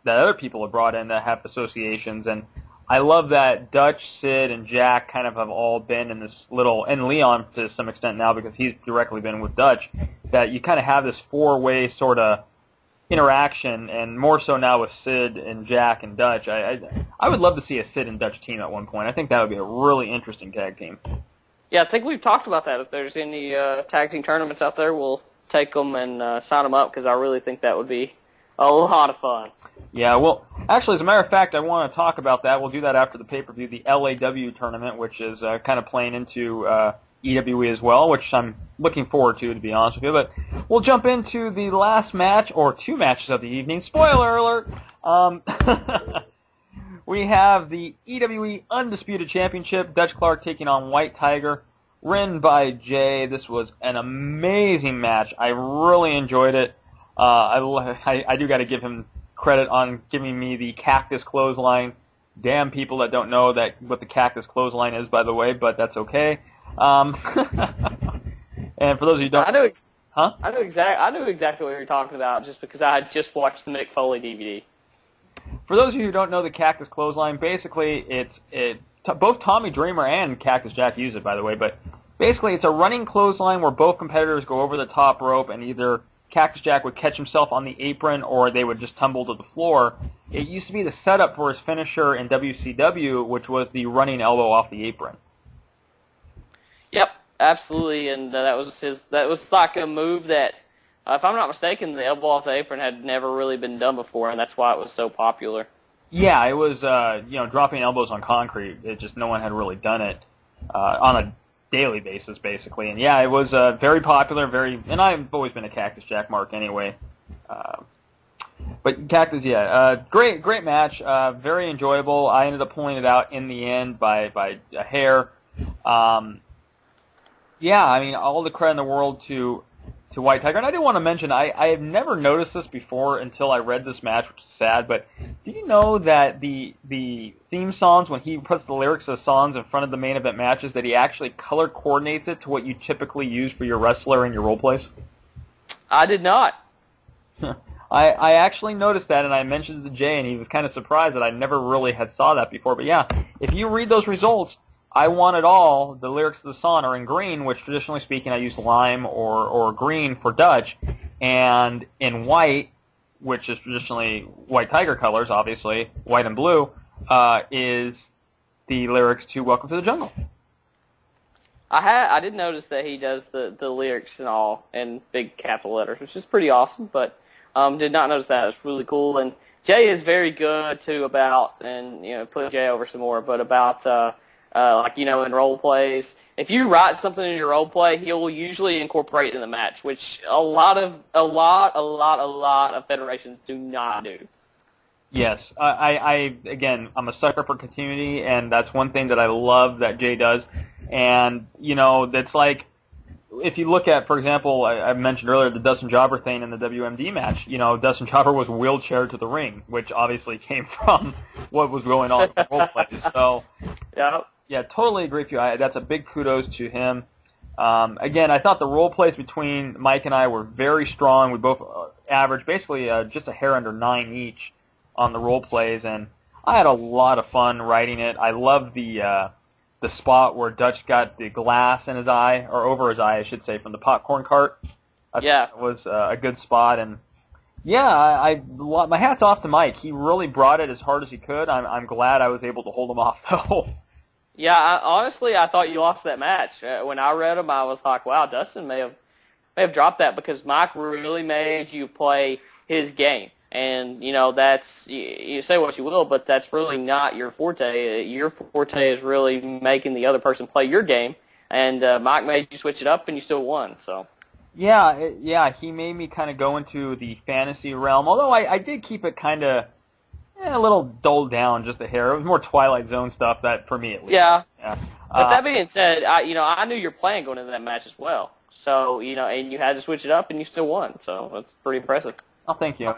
that other people have brought in that have associations. And I love that Dutch, Sid, and Jack kind of have all been in this little, and Leon to some extent now because he's directly been with Dutch, that you kind of have this four-way sort of interaction, and more so now with Sid and Jack and Dutch. I would love to see a Sid and Dutch team at one point. I think that would be a really interesting tag team. Yeah, I think we've talked about that. If there's any tag team tournaments out there, we'll take them and sign them up, because I really think that would be a lot of fun. Yeah, well, actually, as a matter of fact, I want to talk about that. We'll do that after the pay-per-view, the LAW tournament, which is kind of playing into EWE as well, which I'm looking forward to be honest with you. But we'll jump into the last match, or two matches of the evening. Spoiler alert! We have the EWE Undisputed Championship, Dutch Clark taking on White Tiger, written by Jay. This was an amazing match. I really enjoyed it. I do got to give him credit on giving me the cactus clothesline Damn people that don't know what the cactus clothesline is, by the way, but that's okay. And for those of you who don't, I knew exactly what you're talking about just because I had just watched the Mick Foley DVD. For those of you who don't know the cactus clothesline, basically both Tommy Dreamer and Cactus Jack use it, by the way, but basically it's a running clothesline where both competitors go over the top rope and either Cactus Jack would catch himself on the apron or they would just tumble to the floor. It used to be the setup for his finisher in WCW, which was the running elbow off the apron. Yep, absolutely, and that was like a move that, if I'm not mistaken, the elbow off the apron had never really been done before, and that's why it was so popular. Yeah, it was dropping elbows on concrete. It just no one had really done it on a daily basis, basically. And yeah, it was very popular, and I've always been a Cactus Jack mark anyway. But Cactus, great match, very enjoyable. I ended up pulling it out in the end by a hair. Yeah, I mean, all the credit in the world to White Tiger. And I do want to mention, I have never noticed this before until I read this match, which is sad, but do you know that the theme songs, when he puts the lyrics of the songs in front of the main event matches, that he actually color coordinates it to what you typically use for your wrestler in your role plays? I did not. I actually noticed that, and I mentioned it to Jay, and he was kind of surprised that I never really had saw that before. But yeah, if you read those results, I Want It All, the lyrics of the song are in green, which traditionally speaking I use lime or green for Dutch, and in white, which is traditionally White Tiger colors, obviously, white and blue, is the lyrics to Welcome to the Jungle. I did notice that he does the lyrics and all in big capital letters, which is pretty awesome, but did not notice that. It's really cool, and Jay is very good, too, about, and, put Jay over some more, but about, in role plays. If you write something in your role play, he'll usually incorporate it in the match, which a lot of federations do not do. Yes, again, I'm a sucker for continuity, and that's one thing that I love that Jay does. And, that's like, if you look at, for example, I mentioned earlier the Dustin Jobber thing in the WMD match. Dustin Jobber was wheelchaired to the ring, which obviously came from what was going on in the role plays. So, yeah, totally agree with you. That's a big kudos to him. Again, I thought the role plays between Mike and I were very strong. We both averaged basically just a hair under 9 each on the role plays, and I had a lot of fun writing it. I loved the spot where Dutch got the glass in his eye, or over his eye, I should say, from the popcorn cart. That was a good spot, and yeah, my hat's off to Mike. He really brought it as hard as he could. I'm glad I was able to hold him off, though. Yeah, honestly, I thought you lost that match. When I read him, I was like, wow, Dustin may have dropped that because Mike really made you play his game. And, that's, you say what you will, but that's really not your forte. Your forte is really making the other person play your game. And Mike made you switch it up, and you still won. So. Yeah, he made me kind of go into the fantasy realm, although I did keep it kind of a little dulled down just a hair. It was more Twilight Zone stuff, that for me at least. Yeah. But that being said, I knew your plan going into that match as well. So, and you had to switch it up, and you still won. So that's pretty impressive. Oh, thank you.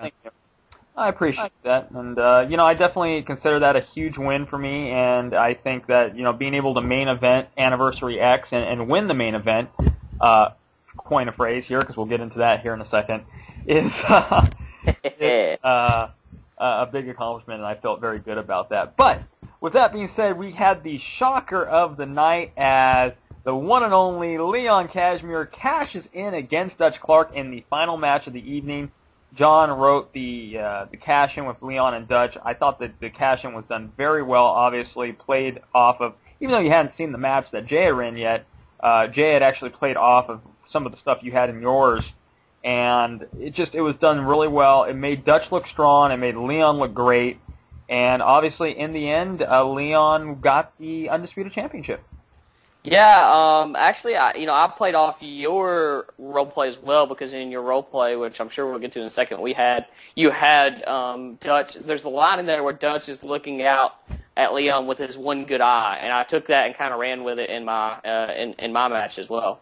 I appreciate that, and I definitely consider that a huge win for me, and I think that being able to main event Anniversary X and win the main event, coin a phrase here because we'll get into that here in a second, is a big accomplishment, and I felt very good about that. But with that being said, we had the shocker of the night as the one and only Leon Kashmere cashes in against Dutch Clark in the final match of the evening. John wrote the cash-in with Leon and Dutch. I thought that the cash-in was done very well, obviously, played off of, even though you hadn't seen the match that Jay had ran yet, Jay had actually played off of some of the stuff you had in yours, and it was done really well. It made Dutch look strong, it made Leon look great, and obviously, in the end, Leon got the Undisputed Championship. Yeah, actually, I played off your role play as well because in your role play, which I'm sure we'll get to in a second, you had Dutch. There's a line in there where Dutch is looking out at Leon with his one good eye, and I took that and kind of ran with it in my in my match as well.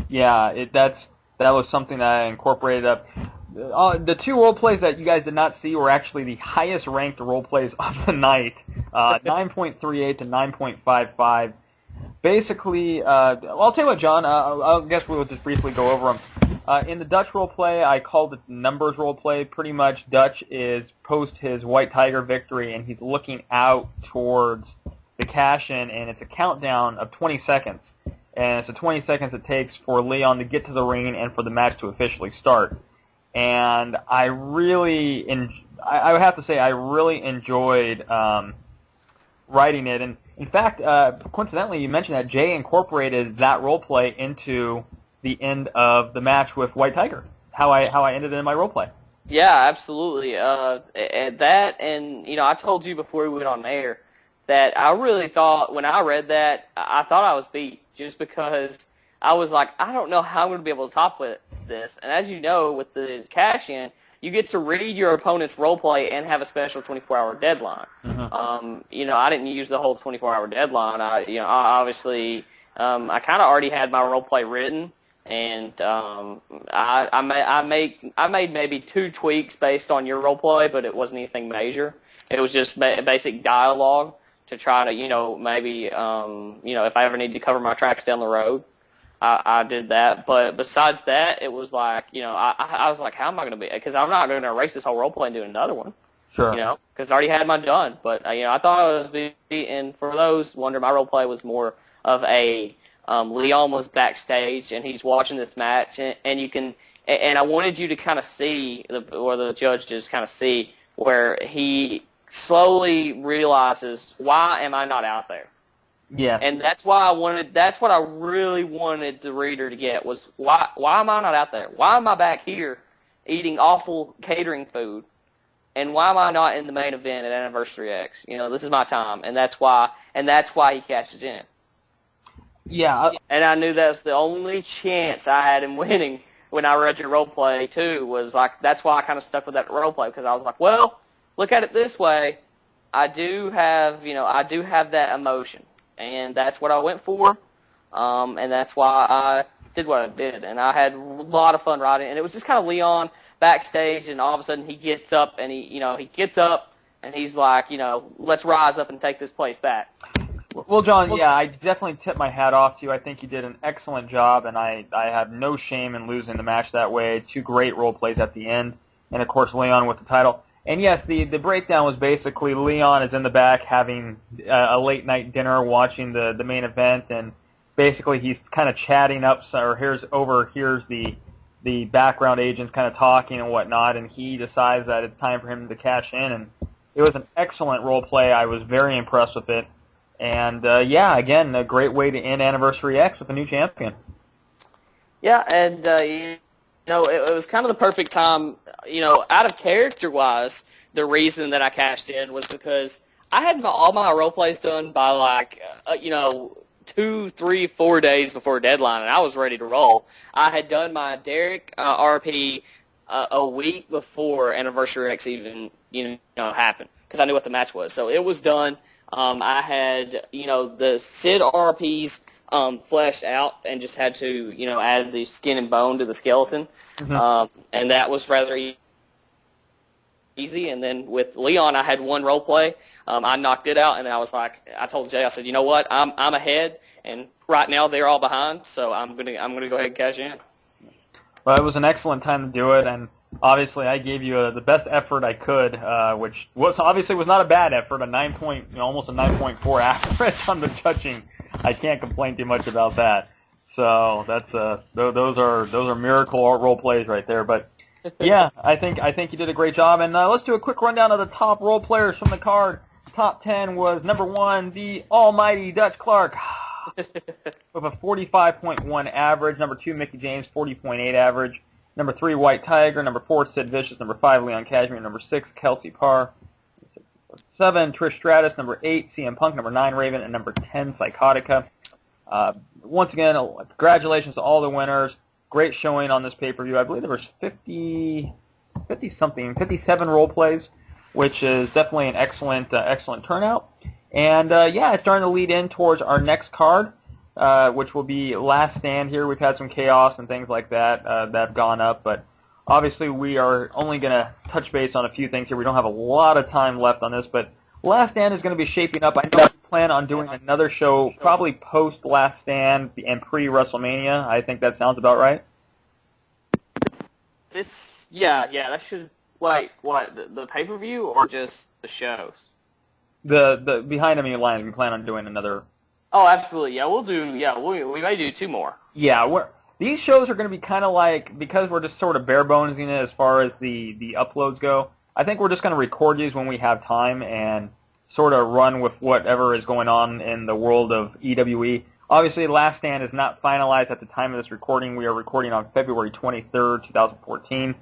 Yeah, that was something that I incorporated up. the two role plays that you guys did not see were actually the highest ranked role plays of the night, 9.38 to 9.55. Basically, I'll tell you what, John. I guess we'll just briefly go over them. In the Dutch role play, I called it the numbers role play. Pretty much, Dutch is post his White Tiger victory, and he's looking out towards the cash-in, and it's a countdown of 20 seconds. And it's the 20 seconds it takes for Leon to get to the ring and for the match to officially start. And I really, I would have to say, I really enjoyed writing it. And in fact, coincidentally, you mentioned that Jay incorporated that role play into the end of the match with White Tiger. How I ended it in my role play. Yeah, absolutely. That, and I told you before we went on air that I really thought when I read that, I thought I was beat just because I was like, I don't know how I'm going to be able to top with this. And as you know, with the cash-in, you get to read your opponent's role play and have a special 24-hour deadline. Mm-hmm. I didn't use the whole 24-hour deadline. I obviously, I kind of already had my role play written, and I made maybe 2 tweaks based on your role play, but it wasn't anything major. It was just basic dialogue to try to, maybe, if I ever need to cover my tracks down the road. I did that, but besides that, it was like, I was like, how am I going to be? Because I'm not going to erase this whole role play and do another one. Sure. Because I already had mine done. But I thought I was beat, and for those wonder, my role play was more of a Leon was backstage and he's watching this match, and you can, and I wanted you to kind of see, or the judge just kind of see where he slowly realizes, why am I not out there? Yeah. And that's what I really wanted the reader to get was, why am I not out there? Why am I back here eating awful catering food? And why am I not in the main event at Anniversary X? This is my time, and that's why he cashes in. Yeah. And I knew that was the only chance I had in winning when I read your role play too, was like, that's why I kind of stuck with that role play, because I was like, well, look at it this way. I do have that emotion. And that's what I went for, and that's why I did what I did. And I had a lot of fun writing, and it was just kind of Leon backstage, and all of a sudden he gets up, and he's like, let's rise up and take this place back. Well, John, yeah, I definitely tip my hat off to you. I think you did an excellent job, and I have no shame in losing the match that way. 2 great role plays at the end, and of course Leon with the title. And yes, the breakdown was basically Leon is in the back having a late night dinner, watching the main event, and basically he's kind of chatting up, or here's the background agents kind of talking and whatnot, and he decides that it's time for him to cash in. And it was an excellent role play. I was very impressed with it, and again, a great way to end Anniversary X with a new champion. Yeah, and it was kind of the perfect time, out of character-wise, the reason that I cashed in was because I had all my role plays done by 2, 3, 4 days before deadline, and I was ready to roll. I had done my Derek RP a week before Anniversary X even, happened, because I knew what the match was. So it was done. I had, the Sid RPs fleshed out and just had to, add the skin and bone to the skeleton. Mm-hmm. And that was rather easy. And then with Leon, I had 1 role play. I knocked it out, and then I told Jay, I said, you know what, I'm ahead, and right now they're all behind, so I'm gonna go ahead and cash in. Well, it was an excellent time to do it, and obviously I gave you the best effort I could, which was not a bad effort, almost a 9.4 average on the judging. I can't complain too much about that. So that's those are miracle role plays right there. But yeah, I think you did a great job. And let's do a quick rundown of the top role players from the card. Top 10 was number 1, the almighty Dutch Clark, with a 45.1 average. Number 2, Mickey James, 40.8 average. Number 3, White Tiger. Number 4, Sid Vicious. Number 5, Leon Cashmere. Number 6, Kelsey Parr. 7, Trish Stratus. Number 8, CM Punk. Number 9, Raven. And number 10, Psychotica. Once again, congratulations to all the winners. Great showing on this pay-per-view. I believe there was 57 role plays, which is definitely an excellent turnout. And it's starting to lead in towards our next card, which will be Last Stand here. We've had some chaos and things like that that have gone up, but Obviously, we are only going to touch base on a few things here. We don't have a lot of time left on this, but Last Stand is going to be shaping up. I know we plan on doing another show probably post Last Stand and pre-WrestleMania. I think that sounds about right. Yeah, that should. Wait, what? The pay-per-view or just the shows? The Behind Enemy Lines. We plan on doing another. Oh, absolutely. Yeah, we'll do. Yeah, we may do 2 more. Yeah, these shows are going to be kind of like, because we're just sort of bare bonesing it as far as the uploads go. I think we're just going to record these when we have time and sort of run with whatever is going on in the world of EWE. Obviously, Last Stand is not finalized at the time of this recording. We are recording on February 23rd, 2014.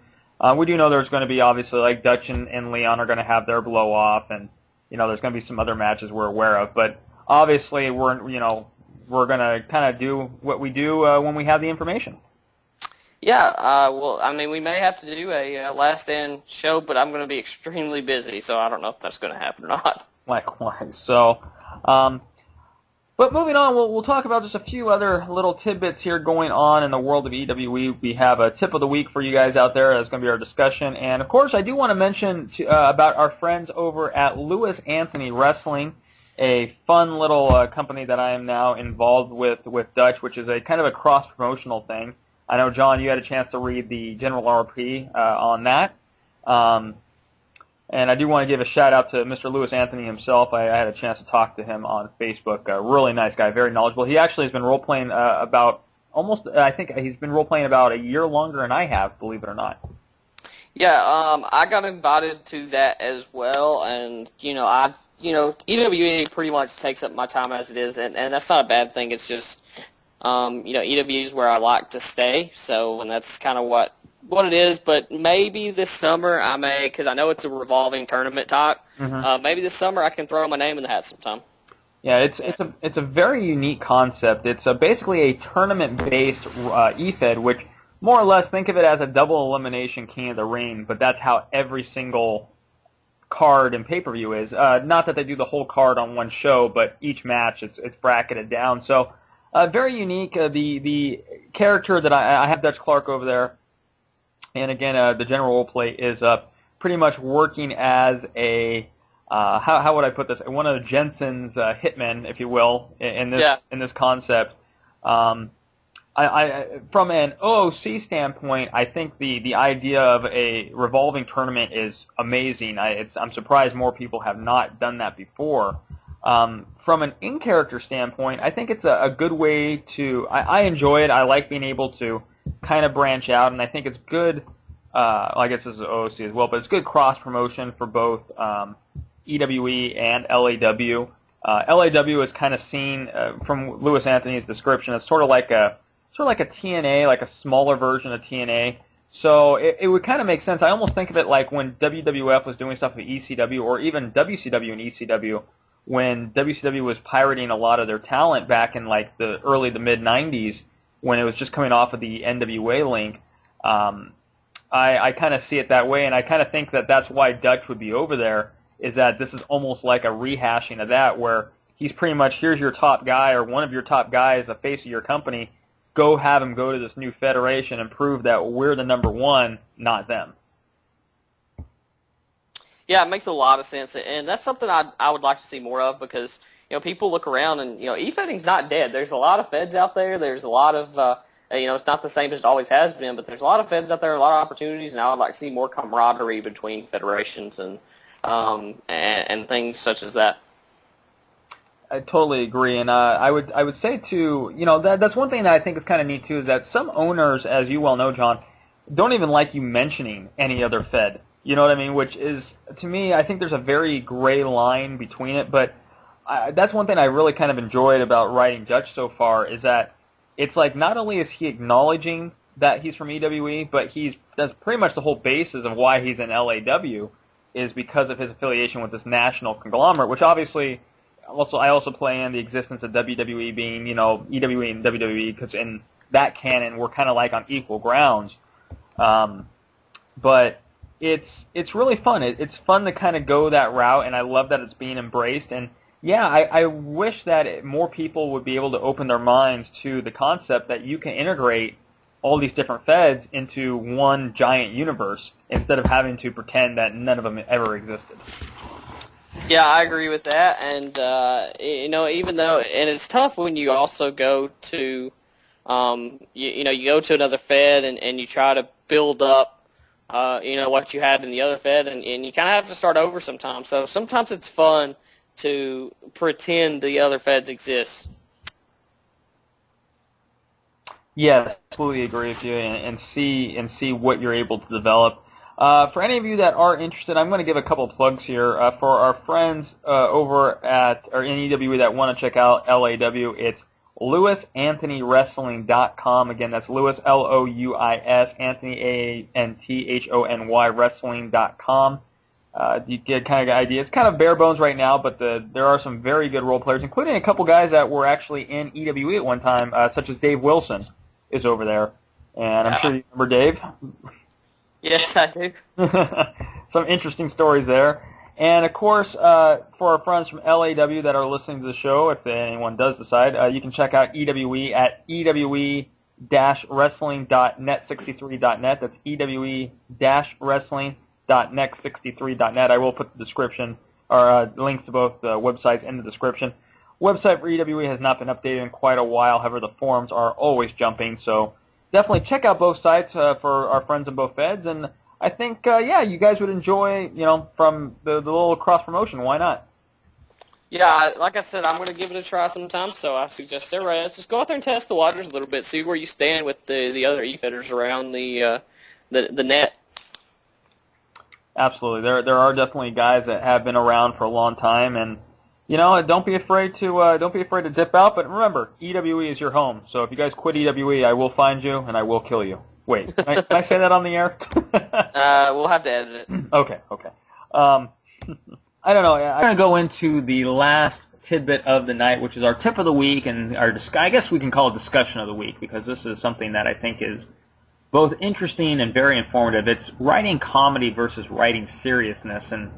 We do know there's going to be, obviously, like Dutch and Leon are going to have their blow off, and there's going to be some other matches we're aware of. But obviously, we're going to kind of do what we do when we have the information. Yeah, well, I mean, we may have to do a Last Stand show, but I'm going to be extremely busy, so I don't know if that's going to happen or not. Likewise. So, but moving on, we'll talk about just a few other little tidbits here going on in the world of EWE. We have a tip of the week for you guys out there. That's going to be our discussion. And, of course, I do want to mention about our friends over at Lewis Anthony Wrestling, a fun little company that I am now involved with Dutch, which is a kind of a cross-promotional thing. I know, John, you had a chance to read the General RP on that. And I do want to give a shout-out to Mr. Lewis Anthony himself. I had a chance to talk to him on Facebook. A really nice guy, very knowledgeable. He actually has been role-playing I think he's been role-playing about a year longer than I have, believe it or not. Yeah, I got invited to that as well, and, EWE pretty much takes up my time as it is, and that's not a bad thing. It's just, EWE is where I like to stay, and that's kind of what it is. But maybe this summer I may, because I know it's a revolving tournament type. Mm-hmm. Maybe this summer I can throw my name in the hat sometime. Yeah, it's a very unique concept. It's basically a tournament-based EFED, which more or less think of it as a double elimination King of the Ring, but that's how every single card in pay-per-view is. Not that they do the whole card on one show, but each match it's bracketed down. So very unique. The character that I have Dutch Clark over there, and again the general role play is pretty much working as a how would I put this? One of Jensen's hitmen, if you will, in this concept. I from an OOC standpoint, I think the idea of a revolving tournament is amazing. I'm surprised more people have not done that before. From an in-character standpoint, I think it's a good way to. I enjoy it. I like being able to kind of branch out, and I think it's good. I guess this is OOC as well, but it's good cross-promotion for both EWE and LAW. LAW is kind of seen from Lewis Anthony's description as sort of like a TNA, like a smaller version of TNA. So it would kind of make sense. I almost think of it like when WWF was doing stuff with ECW, or even WCW and ECW, when WCW was pirating a lot of their talent back in like the mid 90s, when it was just coming off of the NWA link. I kind of see it that way, and I kind of think that that's why Dutch would be over there, is that this is almost like a rehashing of that, where he's pretty much, here's your top guy, or one of your top guys, the face of your company, go have him go to this new federation and prove that we're the number one, not them. Yeah, it makes a lot of sense, and that's something I would like to see more of, because people look around and e-fetting's not dead. There's a lot of feds out there. There's a lot of it's not the same as it always has been, but there's a lot of feds out there, a lot of opportunities, and I would like to see more camaraderie between federations and things such as that. I totally agree, and I would say too, that's one thing that I think is kind of neat too, is that some owners, as you well know, John, don't even like you mentioning any other Fed. You know what I mean? Which is, to me, I think there's a very gray line between it, but that's one thing I really kind of enjoyed about writing Dutch so far, is that it's like not only is he acknowledging that he's from EWE, but that's pretty much the whole basis of why he's in LAW is because of his affiliation with this national conglomerate, which obviously I also play in the existence of WWE being, EWE and WWE, because in that canon we're kind of like on equal grounds. But it's really fun. It's fun to kind of go that route, and I love that it's being embraced. And yeah, I wish that more people would be able to open their minds to the concept that you can integrate all these different feds into one giant universe instead of having to pretend that none of them ever existed. Yeah, I agree with that, and even though, and it's tough when you also go to, you go to another Fed and you try to build up, what you had in the other Fed, and you kind of have to start over sometimes. So sometimes it's fun to pretend the other Feds exist. Yeah, absolutely agree with you, and see what you're able to develop. For any of you that are interested, I'm going to give a couple of plugs here for our friends over at or in EWE that want to check out LAW. It's LouisAnthonyWrestling.com. Again, that's Louis Louis Anthony Anthony Wrestling.com. You get kind of an idea. It's kind of bare bones right now, but there are some very good role players, including a couple guys that were actually in EWE at one time, such as Dave Wilson is over there, and I'm sure you remember Dave. Yes, I do. Some interesting stories there. And, of course, for our friends from LAW that are listening to the show, if anyone does decide, you can check out EWE at ewe-wrestling.net63.net. That's ewe-wrestling.net63.net. I will put the description or links to both websites in the description. Website for EWE has not been updated in quite a while. However, the forums are always jumping, so definitely check out both sites for our friends in both feds, and I think, you guys would enjoy, from the little cross-promotion. Why not? Yeah, like I said, I'm going to give it a try sometime, so I suggest everybody, let's just go out there and test the waters a little bit, see where you stand with the other e-fedders around the net. Absolutely. There are definitely guys that have been around for a long time, and don't be afraid to dip out. But remember, EWE is your home. So if you guys quit EWE, I will find you and I will kill you. Wait, can I say that on the air? We'll have to edit it. Okay. I don't know. I'm going to go into the last tidbit of the night, which is our tip of the week, and I guess we can call it discussion of the week, because this is something that I think is both interesting and very informative. It's writing comedy versus writing seriousness, and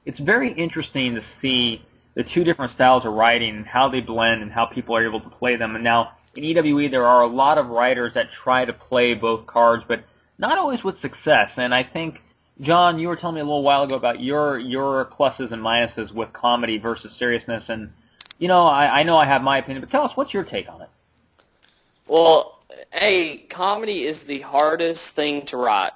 it's very interesting to see the two different styles of writing and how they blend and how people are able to play them. And now in EWE, there are a lot of writers that try to play both cards, but not always with success. And I think, John, you were telling me a little while ago about your pluses and minuses with comedy versus seriousness. And, I know I have my opinion, but tell us, what's your take on it? Well, comedy is the hardest thing to write.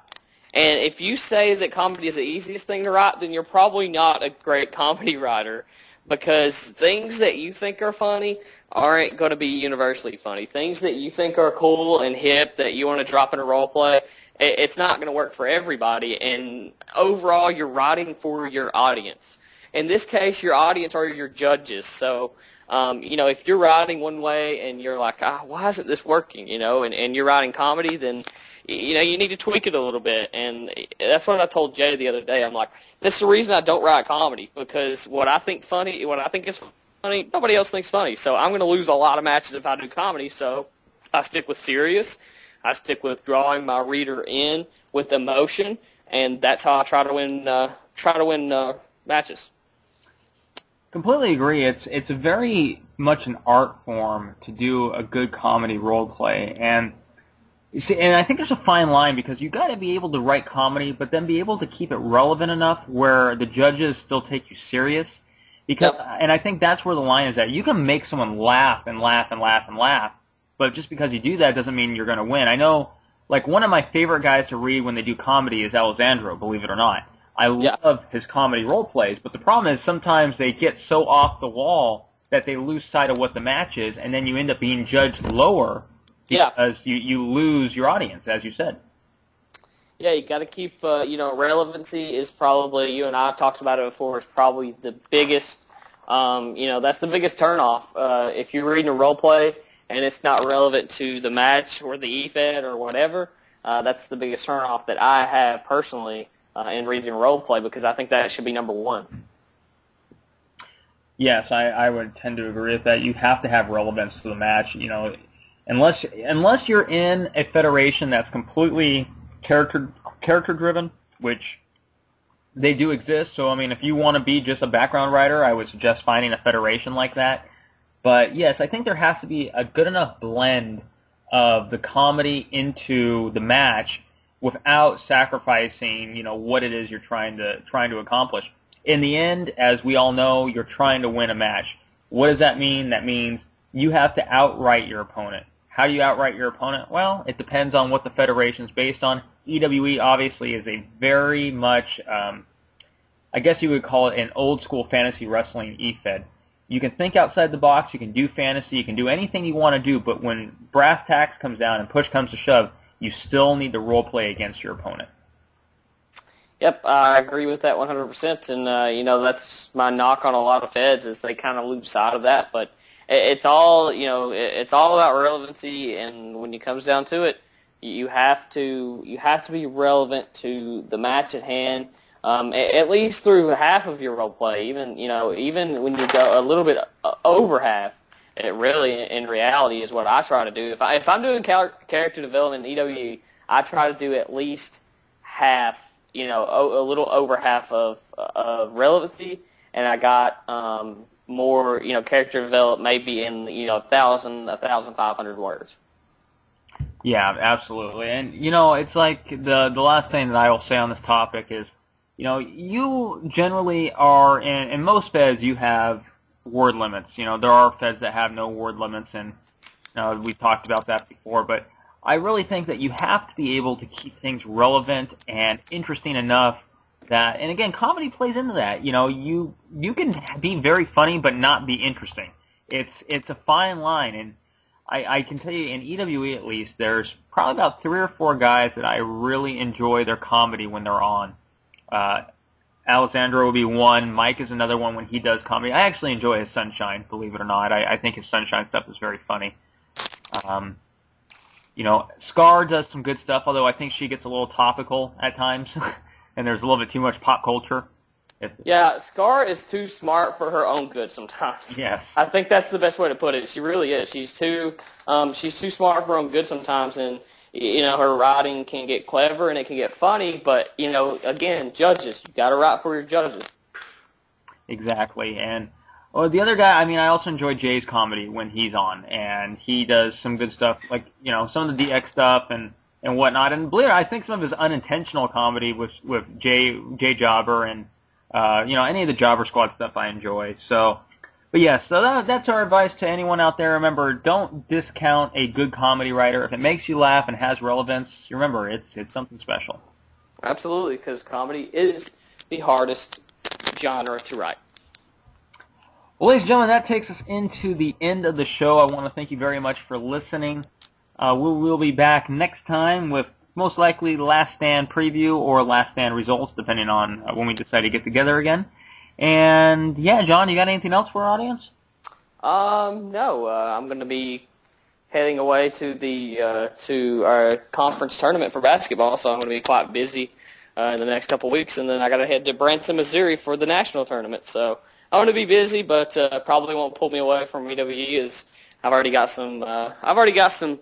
And if you say that comedy is the easiest thing to write, then you're probably not a great comedy writer, because things that you think are funny aren't going to be universally funny. Things that you think are cool and hip that you want to drop in a role play, it's not going to work for everybody. And overall, you're writing for your audience. In this case, your audience are your judges. So, if you're writing one way and you're like, why isn't this working, and you're writing comedy, then you need to tweak it a little bit. And that's what I told Jay the other day. I'm like, this is the reason I don't write comedy, because what I think is funny, nobody else thinks funny. So I'm going to lose a lot of matches if I do comedy. So I stick with serious. I stick with drawing my reader in with emotion, and that's how I try to win matches. Completely agree. It's a very much an art form to do a good comedy role play, and I think there's a fine line, because you got to be able to write comedy, but then be able to keep it relevant enough where the judges still take you serious. Because, and I think that's where the line is at. You can make someone laugh and laugh and laugh and laugh, but just because you do that doesn't mean you're going to win. I know, like, one of my favorite guys to read when they do comedy is Alessandro, believe it or not. I love his comedy role plays, but the problem is sometimes they get so off the wall that they lose sight of what the match is, and then you end up being judged lower because you lose your audience, as you said. Yeah, you got to keep, relevancy is probably, you and I have talked about it before, is probably the biggest, that's the biggest turnoff. If you're reading a role play and it's not relevant to the match or the E-Fed or whatever, that's the biggest turnoff that I have personally in reading a role play, because I think that should be number one. Yes, I would tend to agree with that. You have to have relevance to the match, unless you're in a federation that's completely character driven, which they do exist. So, I mean, if you want to be just a background writer, I would suggest finding a federation like that. But yes, I think there has to be a good enough blend of the comedy into the match without sacrificing, what it is you're trying to accomplish. In the end, as we all know, you're trying to win a match. What does that mean? That means you have to outright your opponent. How do you outright your opponent? Well, it depends on what the federation's based on. EWE obviously is a very much, I guess you would call it an old school fantasy wrestling E-Fed. You can think outside the box, you can do fantasy, you can do anything you want to do, but when brass tacks comes down and push comes to shove, you still need to role play against your opponent. Yep, I agree with that 100%, and that's my knock on a lot of feds is they kind of lose sight of that, but it's all, it's all about relevancy, and when it comes down to it, you have to be relevant to the match at hand. At least through half of your role play, even when you go a little bit over half, it really, in reality, is what I try to do. If I'm doing character development in EWE, I try to do at least half, a little over half of relevancy, and I got more, character development maybe in 1,500 words. Yeah, absolutely, and it's like the last thing that I will say on this topic is, you generally are, in most feds, you have word limits. There are feds that have no word limits, and we've talked about that before. But I really think that you have to be able to keep things relevant and interesting enough that, and again, comedy plays into that. You can be very funny but not be interesting. It's a fine line, and I can tell you, in EWE at least, there's probably about 3 or 4 guys that I really enjoy their comedy when they're on. Alexandra will be one. Mike is another one when he does comedy. I actually enjoy his Sunshine, believe it or not. I think his Sunshine stuff is very funny. Scar does some good stuff, although I think she gets a little topical at times, and there's a little bit too much pop culture. Yeah, Scar is too smart for her own good sometimes. Yes. I think that's the best way to put it. She really is. She's too smart for her own good sometimes, and her writing can get clever and it can get funny, but, again, judges. You got to write for your judges. Exactly. And the other guy, I also enjoy Jay's comedy when he's on, and he does some good stuff, like, some of the DX stuff and whatnot. And believe it, I think some of his unintentional comedy with Jay Jobber and, any of the Jobber Squad stuff I enjoy. But yes, so that's our advice to anyone out there. Remember, don't discount a good comedy writer. If it makes you laugh and has relevance, remember, it's something special. Absolutely, because comedy is the hardest genre to write. Well, ladies and gentlemen, that takes us into the end of the show. I want to thank you very much for listening. We'll be back next time with most likely Last Stand preview or Last Stand results, depending on when we decide to get together again. And, yeah, John, you got anything else for our audience? No. I'm going to be heading away to our conference tournament for basketball, so I'm going to be quite busy in the next couple weeks, and then I got to head to Branson, Missouri for the national tournament. So I'm going to be busy, but probably won't pull me away from EWE, as I've already got some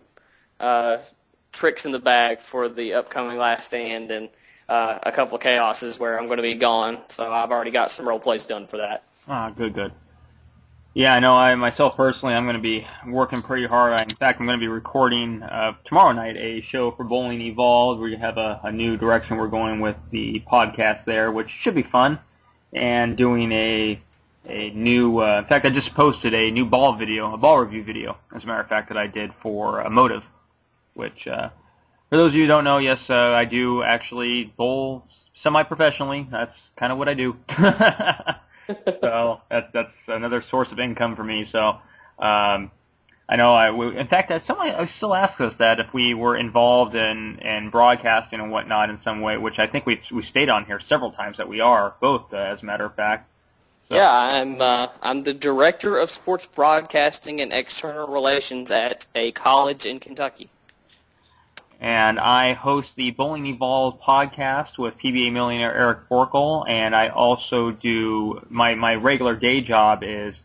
tricks in the bag for the upcoming Last Stand, and a couple of chaoses where I'm going to be gone, so I've already got some role plays done for that. Ah, good. Yeah, I know. I myself personally, I'm going to be working pretty hard. In fact, I'm going to be recording tomorrow night a show for Bowling Evolved. We have a new direction we're going with the podcast there, which should be fun. And doing a new. In fact, I just posted a new ball review video, as a matter of fact, that I did for Motive, which. For those of you who don't know, yes, I do actually bowl semi-professionally. That's kind of what I do. So that's another source of income for me. So I know in fact, someone still asks us that if we were involved in broadcasting and whatnot in some way, which I think we stayed on here several times that we are, both, as a matter of fact. So. Yeah, I'm the director of sports broadcasting and external relations at a college in Kentucky. And I host the Bowling Evolved podcast with PBA millionaire Eric Forkel, and I also do, my regular day job is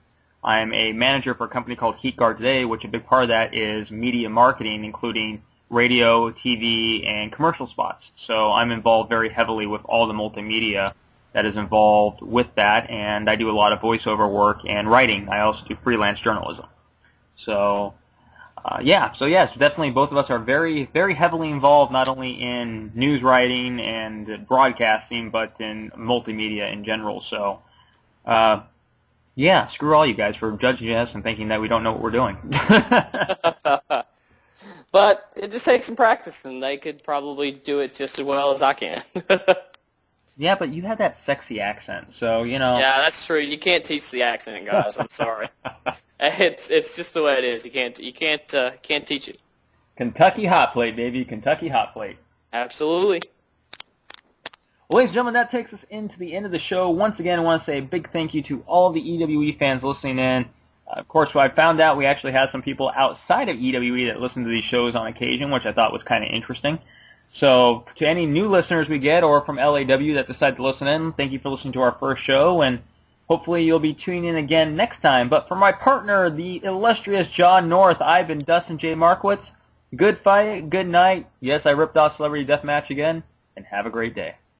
I'm a manager for a company called Heat Guard Today, which a big part of that is media marketing, including radio, TV, and commercial spots. So I'm involved very heavily with all the multimedia that is involved with that, and I do a lot of voiceover work and writing. I also do freelance journalism. So Yeah, so yes, definitely both of us are very, very heavily involved not only in news writing and broadcasting, but in multimedia in general. So, yeah, screw all you guys for judging us and thinking that we don't know what we're doing. But it just takes some practice, and they could probably do it just as well as I can. Yeah, but you have that sexy accent, so, you know. Yeah, that's true. You can't teach the accent, guys. I'm sorry. It's just the way it is. You can't teach it. Kentucky hot plate, baby, Kentucky hot plate. Absolutely. Well, ladies and gentlemen, that takes us into the end of the show. Once again, I want to say a big thank you to all the EWE fans listening in. Of course, I found out we actually had some people outside of EWE that listen to these shows on occasion, which I thought was kind of interesting. So, to any new listeners we get or from LAW that decide to listen in, thank you for listening to our first show, and hopefully you'll be tuning in again next time. But for my partner, the illustrious John North, I've been Dustin J. Markowitz. Good fight, good night. Yes, I ripped off Celebrity Deathmatch again, and have a great day.